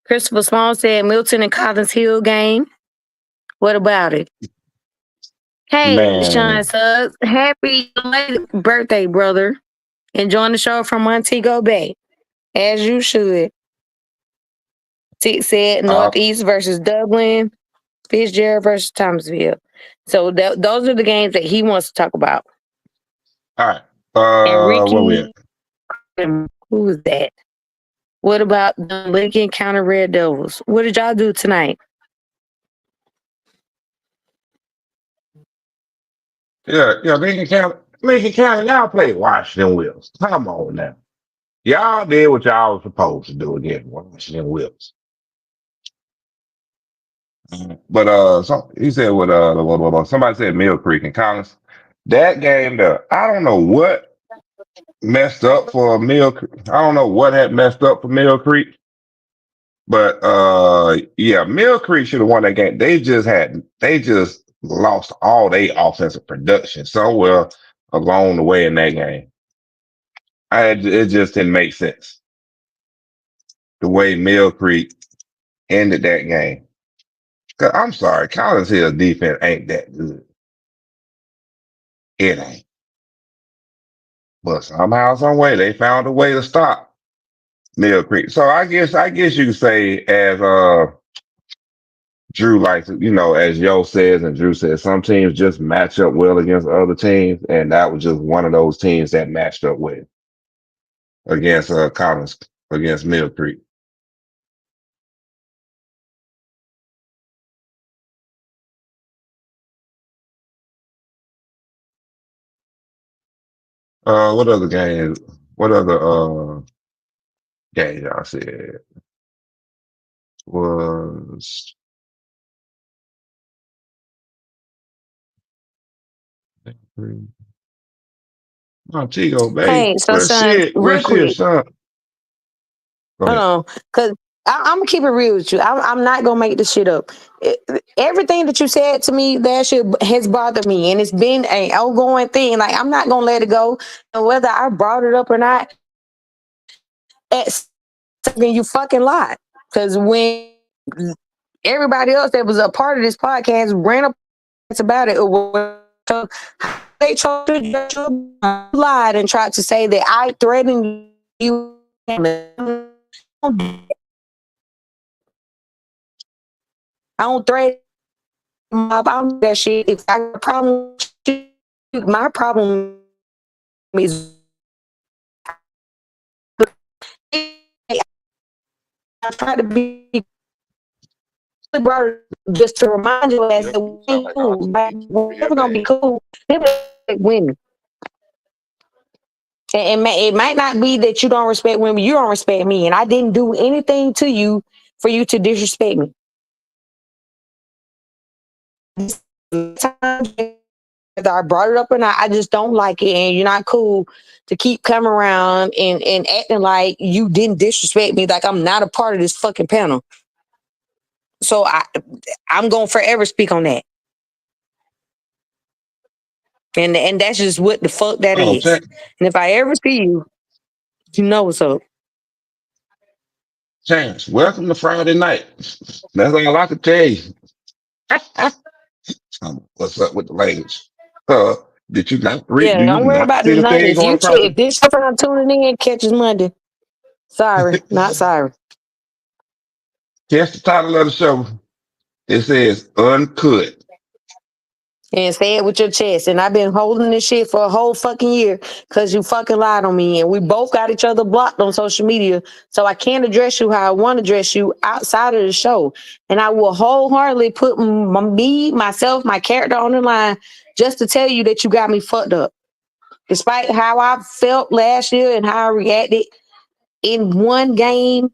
Christopher Small said Milton and Collins Hill game. What about it? Hey, Sean Man, Suggs. Happy late birthday, brother. Enjoying the show from Montego Bay. As you should. Tick said uh, Northeast versus Dublin, Fitzgerald versus Thomasville. So those are the games that he wants to talk about. all right. And Where we at? Ricky, who is that? What about the Lincoln County Red Devils? What did y'all do tonight? Yeah, Lincoln County, y'all played Washington Wills. Come on now. Y'all did what y'all was supposed to do against Washington Wills. But he said somebody said Mill Creek and Collins. That game there, I don't know what messed up for Mill. I don't know what had messed up for Mill Creek, but yeah, Mill Creek should have won that game. They just lost all their offensive production somewhere along the way in that game. It just didn't make sense the way Mill Creek ended that game. 'Cause I'm sorry, Collins Hill's defense ain't that good. It ain't. But somehow, some way, they found a way to stop Mill Creek. So I guess you could say, as Drew likes, as Yo says and Drew says, some teams just match up well against other teams, and that was just one of those teams that matched up well against Collins, against Mill Creek. What other games? What other games y'all said was Montego Bay? Hey, so Where Sean, shit? Where real shit, quick, son? Go hold ahead. on, because I'm gonna keep it real with you. I'm not gonna make this shit up. Everything that you said to me that shit has bothered me, and it's been an ongoing thing. Like I'm not gonna let it go, and whether I brought it up or not, at something you fucking lie. Because when everybody else that was a part of this podcast ran up about it, they tried to lied and tried to say that I threatened you. I don't threaten about that shit. If I got a problem, my problem is I try to be just to remind you as Yep, you the sound way like cool. Auntie Like Nikki. we're Real never gonna be bad. cool. People like women. And it might not be that you don't respect women, you don't respect me. And I didn't do anything to you for you to disrespect me. Whether I brought it up or not, I just don't like it. And you're not cool to keep coming around and acting like you didn't disrespect me, like I'm not a part of this fucking panel. So I'm gonna forever speak on that. And that's just what the fuck that Oh, is. And if I ever see you, you know what's up. Chance, welcome to Friday night. That's all I can tell you. What's up with the language? Uh, did you not read? Do Yeah, you don't worry not about see the the night. thing going across If this shit I'm tuning in catches Monday, sorry, not the sorry. Guess the title of the show. It says Uncut. And say it with your chest. And I've been holding this shit for a whole fucking year because you fucking lied on me. And we both got each other blocked on social media. So I can't address you how I want to address you outside of the show. And I will wholeheartedly put myself, my character on the line just to tell you that you got me fucked up. Despite how I felt last year and how I reacted in one game,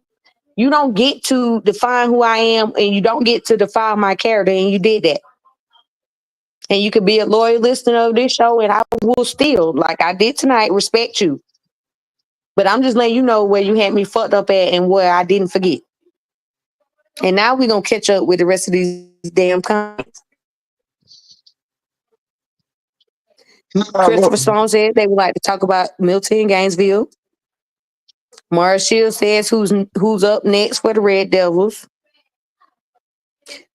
you don't get to define who I am and you don't get to define my character. And you did that. And you could be a loyal listener of this show, and I will still, like I did tonight, respect you. But I'm just letting you know where you had me fucked up at and where I didn't forget. And now we're going to catch up with the rest of these damn comments. Christopher Sloan said they would like to talk about Milton and Gainesville. Mara Shield says who's up next for the Red Devils.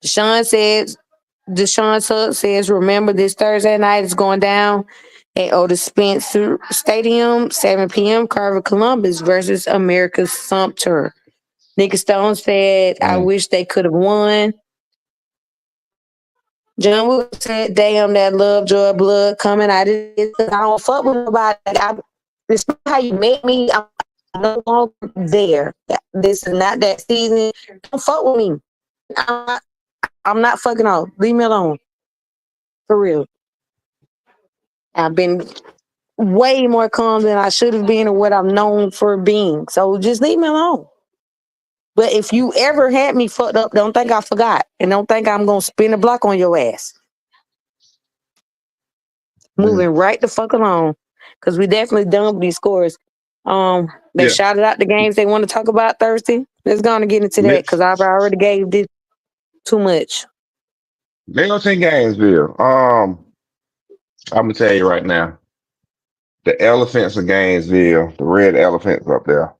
Sean says Deshaun Tuck says, remember this Thursday night is going down at Otis Spencer Stadium, 7 p.m. Carver Columbus versus America's Sumter. Nicky Stone said, I wish they could have won. John Wood said, damn, that love, joy, blood coming. I don't fuck with nobody. It's not how you make me. I'm no longer there. This is not that season. Don't fuck with me. I'm not fucking off. Leave me alone. For real. I've been way more calm than I should have been or what I'm known for being. So just leave me alone. But if you ever had me fucked up, don't think I forgot. And don't think I'm going to spin a block on your ass. Moving right the fuck along. Because we definitely done with these scores. They shouted out the games they want to talk about Thursday. Let's go on and get into that because I've already gave this too much. Middleton Gainesville. I'm gonna tell you right now. The Elephants of Gainesville, the Red Elephants up there.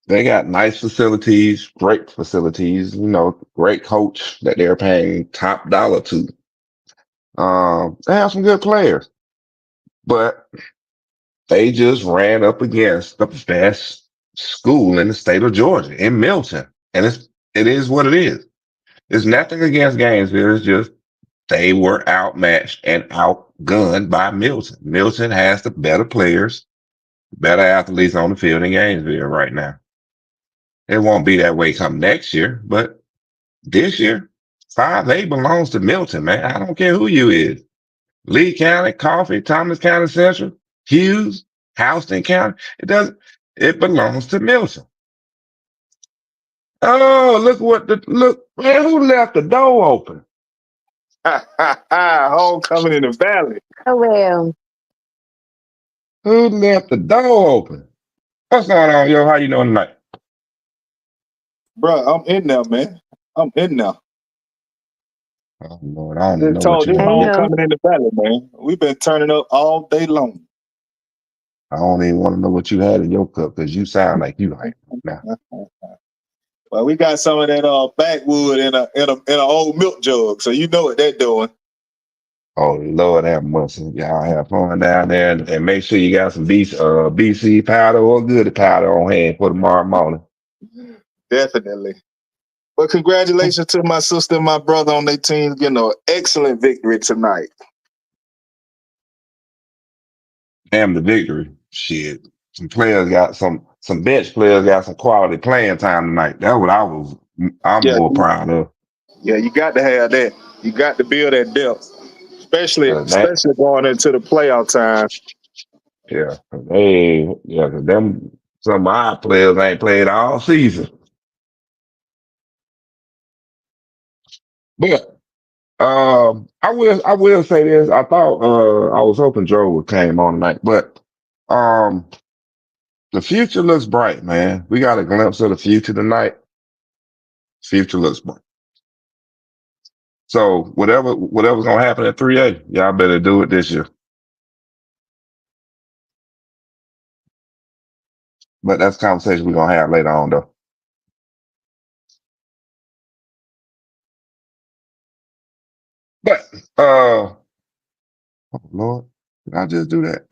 They got nice facilities, great facilities, great coach that they're paying top dollar to. They have some good players, but they just ran up against the best school in the state of Georgia, in Milton. And it is what it is. It's nothing against Gainesville. It's just they were outmatched and outgunned by Milton. Milton has the better players, better athletes on the field in Gainesville right now. It won't be that way come next year, but this year, 5A belongs to Milton, man. I don't care who you is. Lee County, Coffee, Thomas County Central, Hughes, Houston County. It belongs to Milton. Oh, look, man, who left the door open? Homecoming in the valley. Oh, well. Who left the door open? What's going on, yo? How you doing tonight? Bro, I'm in there, man. I'm in there. Oh, Lord, I don't even know Just told what you you homecoming in the valley, man. We've been turning up all day long. I don't even want to know what you had in your cup because you sound like you like now. Well, we got some of that backwood in a old milk jug, so you know what they're doing. Oh Lord, have mercy! Y'all have fun down there, and make sure you got some BC powder or good powder on hand for tomorrow morning. Definitely. But congratulations to my sister and my brother on their team getting an excellent victory tonight. Damn the victory. Shit. Some bench players got some quality playing time tonight. That's what I'm more proud of. Yeah, you got to have that. You got to build that depth. Especially going into the playoff time. Yeah. Cause some of our players ain't played all season. But I will say this. I thought I was hoping Joe would came on tonight, but the future looks bright, man. We got a glimpse of the future tonight. Future looks bright. So whatever's gonna happen at 3A, y'all better do it this year. But that's a conversation we're gonna have later on though. But oh Lord, did I just do that?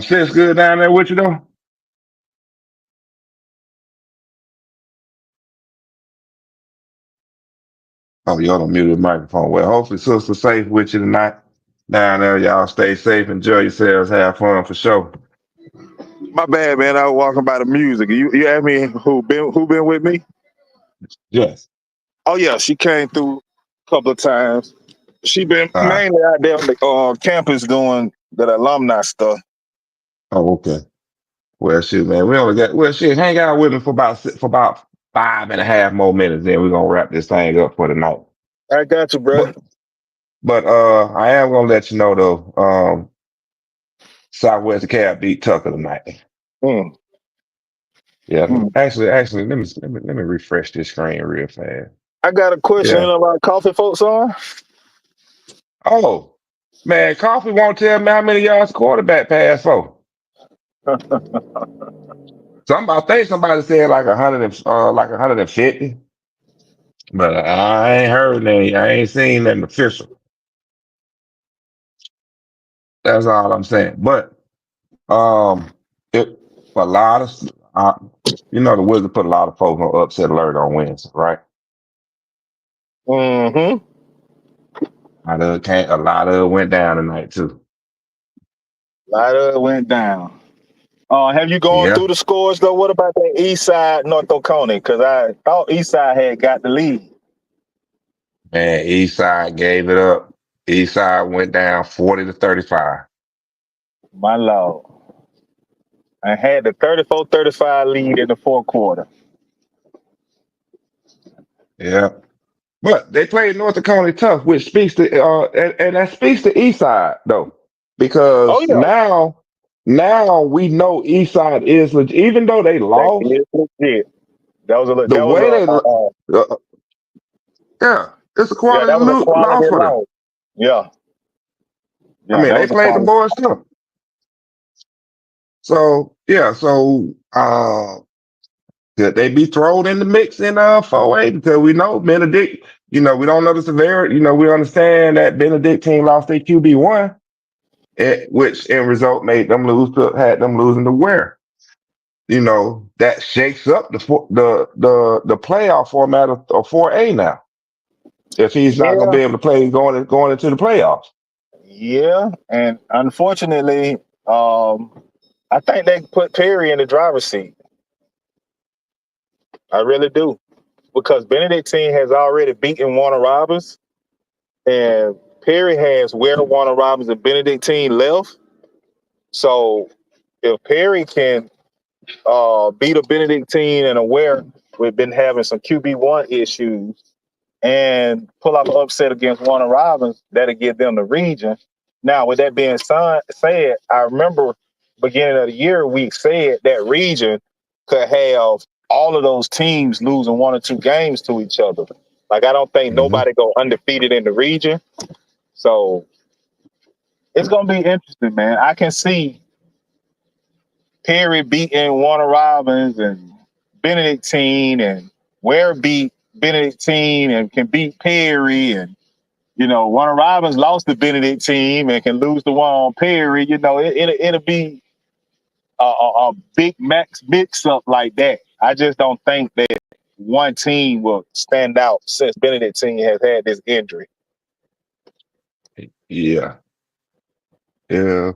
Sis good down there with you though? Oh, y'all don't mute the microphone. Well, hopefully sister safe with you tonight. Down there, y'all stay safe, enjoy yourselves, have fun for sure. My bad, man. I was walking by the music. You asked me who been with me? Yes. Oh yeah, she came through a couple of times. She been mainly out there on the campus doing that alumni stuff. Oh, okay. Well, shoot, man. We only got hang out with me for about 5.5 more minutes. Then we're gonna wrap this thing up for the night. I got you, bro. But I am gonna let you know though. Southwest Cab beat Tucker tonight. Yeah. Actually, let me refresh this screen real fast. I got a question about Coffee Folks on. Oh, man, Coffee won't tell me how many yards the quarterback passed for. I think somebody said like 150. But I ain't heard any. I ain't seen nothing official. That's all I'm saying. But um, it a lot of the Wizards put a lot of folks on upset alert on Wednesday, right? Mm-hmm. A lot of it went down tonight too. A lot of it went down. Have you gone Yeah, through the scores though? What about that East Side North Oconee? Because I thought East Side had got the lead. man. East Side gave it up. East Side went down 40-35. My lord. I had the 34-35 lead in the fourth quarter. Yeah. But they played North Dakota tough, which speaks to and that speaks to East Side though, Oh because yeah. now we know East Side is legit. Even though they That lost, is legit. the That was way they yeah, it's a yeah, quality that was a quality loss for them. loss. Yeah. I Yeah, mean, that they was a played the quality. boys tough. So yeah, could they be thrown in the mix in 4A? Because we know Benedict, we don't know the severity. We understand that Benedict team lost their QB1, which in result had them losing to Ware. That shakes up the playoff format of 4A now. If he's not going to Yeah, be able to play going into the playoffs. yeah. And unfortunately, I think they put Perry in the driver's seat. I really do. Because Benedictine has already beaten Warner Robins, and Perry has where Warner Robins and Benedictine left. So if Perry can beat a Benedictine and Aware, we've been having some QB1 issues, and pull off an upset against Warner Robins, that'll give them the region. Now, with that being said, I remember beginning of the year, we said that region could have all of those teams losing one or two games to each other. Like, I don't think Hmm. nobody go undefeated in the region. So it's going to be interesting, man. I can see Perry beating Warner Robins and Benedictine, and Ware beat Benedictine and can beat Perry, and Warner Robins lost the Benedictine and can lose the one on Perry. It'll be a big mix up like that. I just don't think that one team will stand out since Benedictine has had this injury. Yeah, yeah.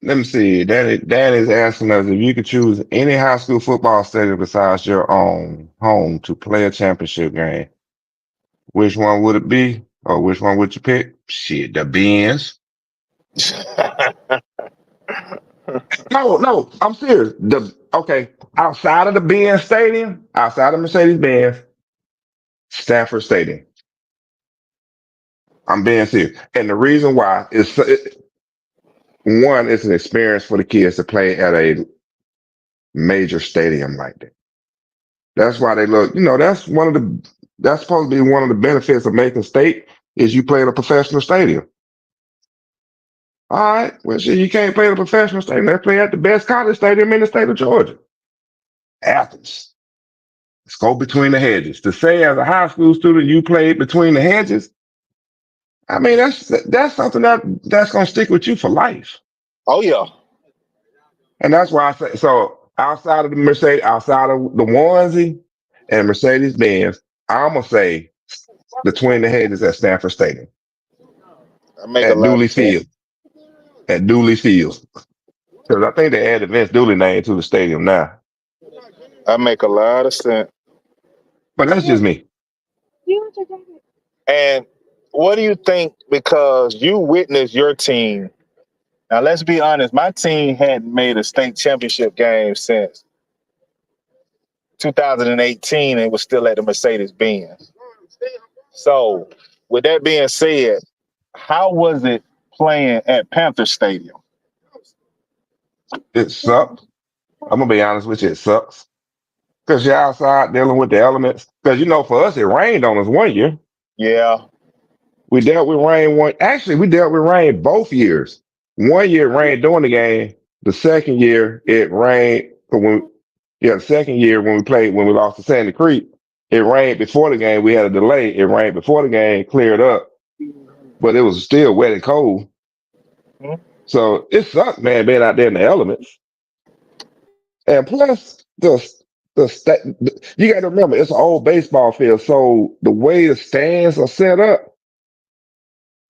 Let me see. Dan is asking us if you could choose any high school football stadium besides your own home to play a championship game. Which one would it be? Or which one would you pick? Shit, the Benz. No, no, I'm serious. Outside of the Benz Stadium, outside of Mercedes Benz, Stafford Stadium. I'm being serious. And the reason why is one, it's an experience for the kids to play at a major stadium like that. That's why they look, that's supposed to be one of the benefits of Macon State is you play in a professional stadium. All right. Well, shit, you can't play in a professional stadium. They play at the best college stadium in the state of Georgia, Athens. Let's go between the hedges. To say as a high school student you played between the hedges, I mean that's something that's gonna stick with you for life. Oh yeah. And that's why I say so. Outside of the onesie and Mercedes Benz, I'm gonna say between the hedges at Stanford Stadium That make a at lot of Dooley sense. Field at Dooley Field because I think they added Vince Dooley name to the stadium now. That make a lot of sense. But that's just me. And what do you think? Because you witnessed your team. Now, let's be honest. My team hadn't made a state championship game since 2018, and was still at the Mercedes Benz. So, with that being said, how was it playing at Panther Stadium? It sucked. I'm gonna be honest with you, it sucks because you're outside dealing with the elements. Because for us, it rained on us one year. Yeah. We dealt with rain one. Actually, we dealt with rain both years. One year it rained during the game. The second year it rained the second year when we lost to Sandy Creek, It rained before the game. We had a delay. It rained before the game, cleared up, but it was still wet and cold. Mhm. So it sucked, man, being out there in the elements. And plus, you got to remember it's an old baseball field, so the way the stands are set up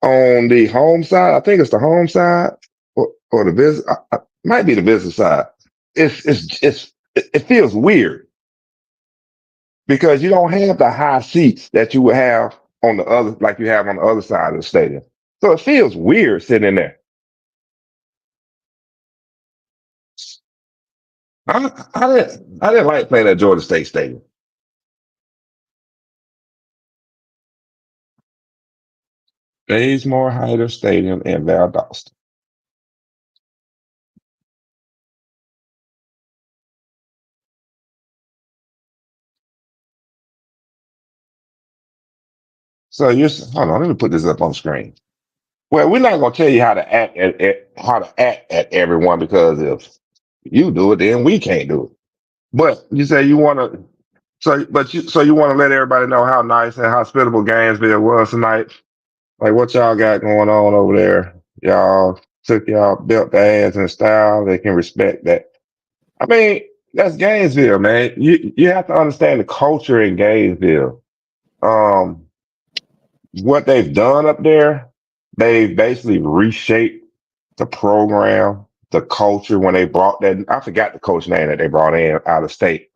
on the home side, I think it's the home side or the visit, might be the visit side. It feels weird because you don't have the high seats that you would have on the other, like you have on the other side of the stadium. So it feels weird sitting in there. I didn't like playing at Georgia State Stadium. Bazemore Hyder Stadium in Valdosta. So hold on, let me put this up on screen. Well, we're not gonna tell you how to act at everyone because if you do it, then we can't do it. But you say you want to, so you want to let everybody know how nice and hospitable Gainesville was tonight. Like what y'all got going on over there? Y'all took y'all built the ass in style. They can respect that. I mean, that's Gainesville, man. You have to understand the culture in Gainesville. Um, what they've done up there, they've basically reshaped the program, the culture when they brought that. I forgot the coach name that they brought in out of state.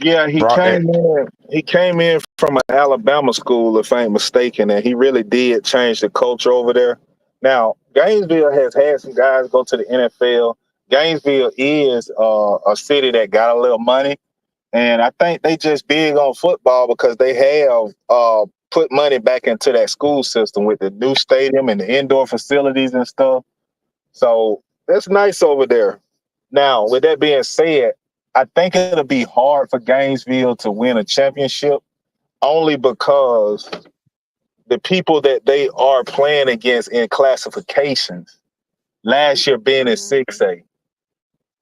Yeah, he Brought came that. in. He came in from an Alabama school, if I ain't mistaken, and he really did change the culture over there. Now, Gainesville has had some guys go to the NFL. Gainesville is a city that got a little money, and I think they just big on football because they have put money back into that school system with the new stadium and the indoor facilities and stuff. So that's nice over there. Now, with that being said, I think it'll be hard for Gainesville to win a championship only because the people that they are playing against in classifications last year being in 6A.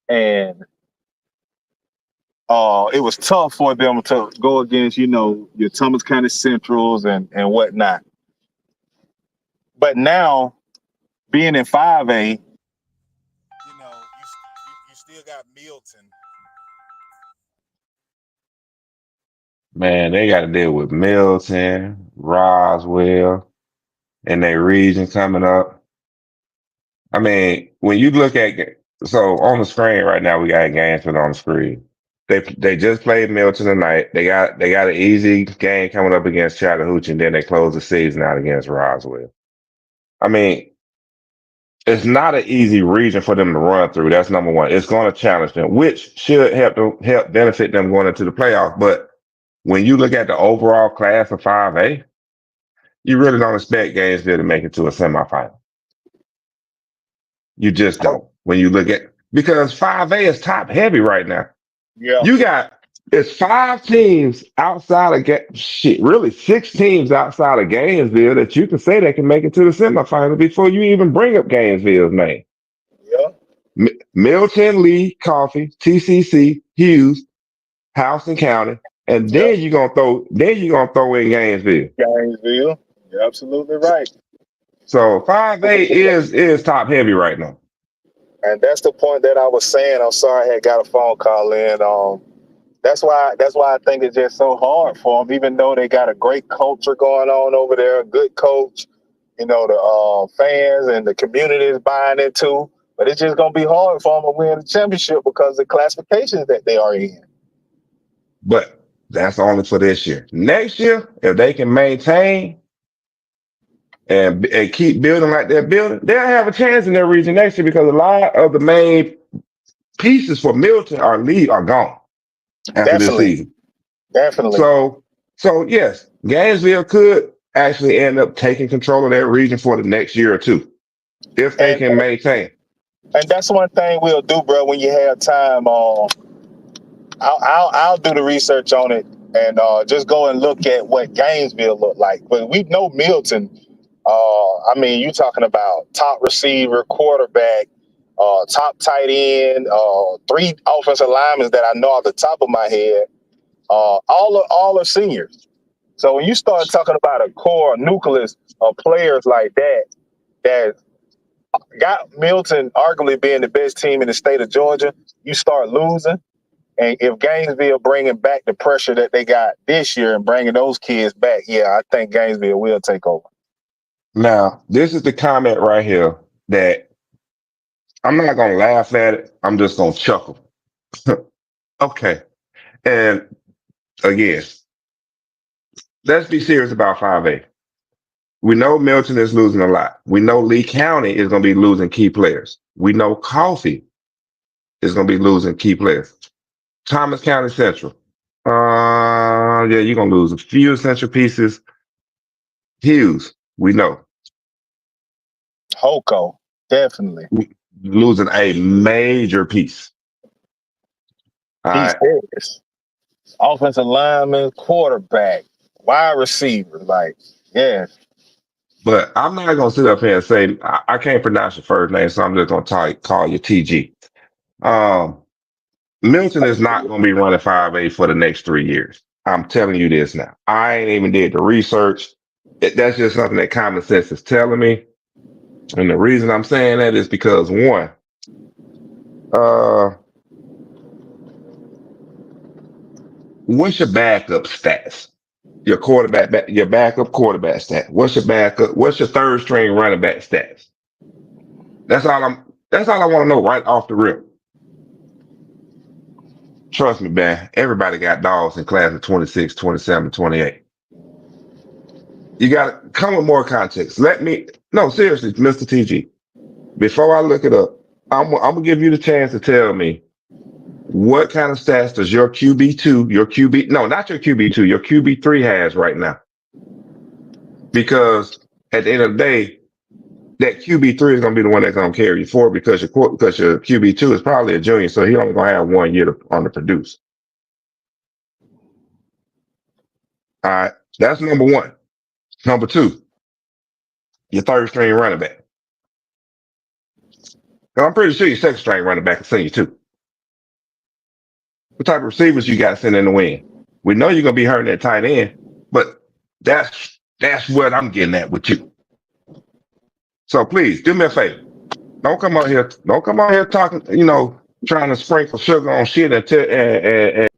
And it was tough for them to go against, your Thomas County Centrals and whatnot. But now, being in 5A, you still got Milton. Man, they got to deal with Milton, Roswell, and their region coming up. I mean, when you look at so on the screen right now, we got Gainesville on the screen. They just played Milton tonight. They got an easy game coming up against Chattahoochee, and then they close the season out against Roswell. I mean, it's not an easy region for them to run through. That's number one. It's going to challenge them, which should help benefit them going into the playoffs. But when you look at the overall class of 5A, you really don't expect Gainesville to make it to a semifinal. You just don't. When you look at because 5A is top heavy right now. Yeah. You got it's 5 teams outside of really 6 teams outside of Gainesville that you can say they can make it to the semifinal before you even bring up Gainesville's name. Yeah. Milton, Lee, Coffee, TCC, Hughes, Houston County, and then you're gonna throw in Gainesville. Gainesville. You're absolutely right. So 5A is top heavy right now. And that's the point that I was saying. I'm sorry I had got a phone call in. That's why I think it's just so hard for them, even though they got a great culture going on over there, a good coach, the fans and the community is buying it too. But it's just gonna be hard for them to win the championship because of the classifications that they are in. But that's only for this year. Next year, if they can maintain and keep building like they're building, they'll have a chance in their region next year because a lot of the main pieces for Milton are gone after this Definitely. season. Definitely. So yes, Gainesville could actually end up taking control of that region for the next year or two if they And can maintain. and that's one thing we'll do, bro, when you have time. I'll do the research on it and just go and look at what Gainesville looked like. But we know Milton. I mean, you talking about top receiver, quarterback, top tight end, 3 offensive linemen that I know off the top of my head. all are seniors. So when you start talking about a core nucleus of players like that got Milton arguably being the best team in the state of Georgia, you start losing. And if Gainesville bringing back the pressure that they got this year and bringing those kids back, yeah, I think Gainesville will take over. Now, this is the comment right here that I'm not gonna laugh at it. I'm just gonna chuckle. Okay. And again, let's be serious about 5A. We know Milton is losing a lot. We know Lee County is going to be losing key players. We know Coffee is going to be losing key players. Thomas County Central. Yeah, you're going to lose a few essential pieces. Hughes, we know. Hoko, definitely. Losing a major piece. All He's right. offensive lineman, quarterback, wide receiver. Like, yeah. But I'm not going to sit up here and say, I can't pronounce your first name, so I'm just going to call you TG. Milton is not going to be running 5A for the next 3 years. I'm telling you this now. I ain't even did the research. That's just something that common sense is telling me. And the reason I'm saying that is because one, what's your backup stats? Your your backup quarterback stat. What's your backup? What's your third string running back stats? That's all I want to know right off the rip. Trust me, man. Everybody got dogs in class of 26, 27, 28. You got to come with more context. No, seriously, Mr. TG, before I look it up, I'm going to give you the chance to tell me what kind of stats does your QB2, no, not your QB2, your QB3 has right now. Because at the end of the day, that QB3 is going to be the one that's going to carry you forward because your QB2 is probably a junior, so he only going to have 1 year on to produce. All right, that's number one. Number two, your third string running back. Now, I'm pretty sure your second string running back is senior too. What type of receivers you got sitting in the wing? We know you're going to be hurting that tight end, but that's what I'm getting at with you. So please do me a favor. Don't come out here talking, trying to sprinkle sugar on shit and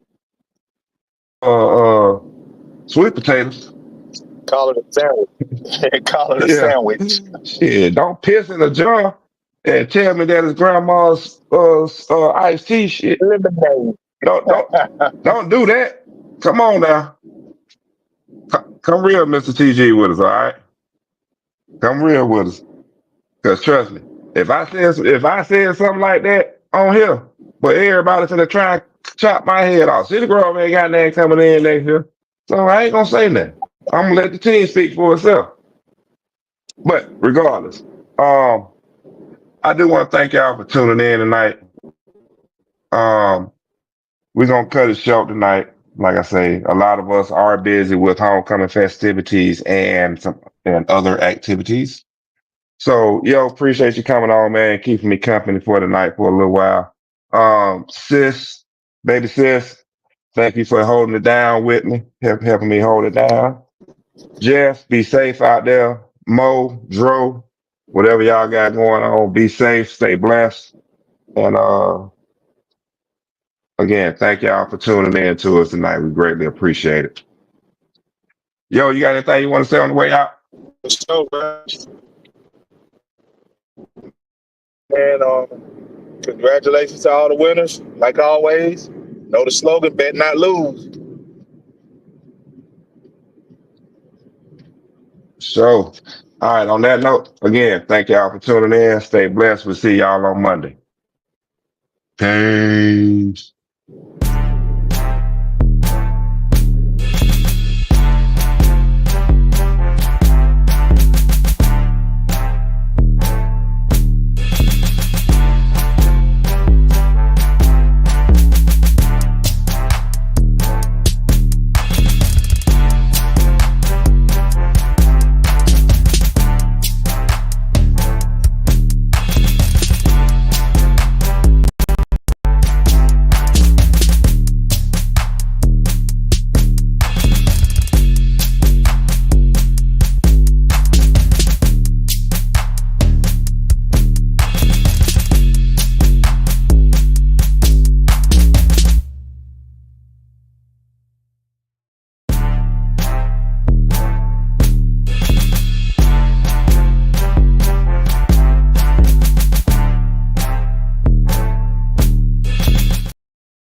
sweet potatoes. Call it a sandwich. Call it a Yeah. sandwich. Shit, don't piss in a jar and tell me that it's grandma's iced tea shit. Lemonade. Don't do that. Come on now. Come real, Mr. TG, with us, all right? Come real with us. Cause trust me, if I said something like that on here, but everybody's gonna try and chop my head off. City Grove ain't got nothing coming in next year. So I ain't gonna say nothing. I'm gonna let the team speak for itself. But regardless, I do want to thank y'all for tuning in tonight. We're gonna cut it short tonight. Like I say, a lot of us are busy with homecoming festivities and other activities. So, appreciate you coming on, man, keeping me company for the night for a little while. Baby sis, thank you for holding it down with me, helping me hold it down. Jeff, be safe out there. Mo, Dro, whatever y'all got going on, be safe, stay blessed. And again, thank y'all for tuning in to us tonight. We greatly appreciate it. Yo, you got anything you want to say on the way out? So, and congratulations to all the winners. Like always, know the slogan, bet not lose. So, all right, on that note, again, thank y'all for tuning in. Stay blessed. We'll see y'all on Monday. Peace.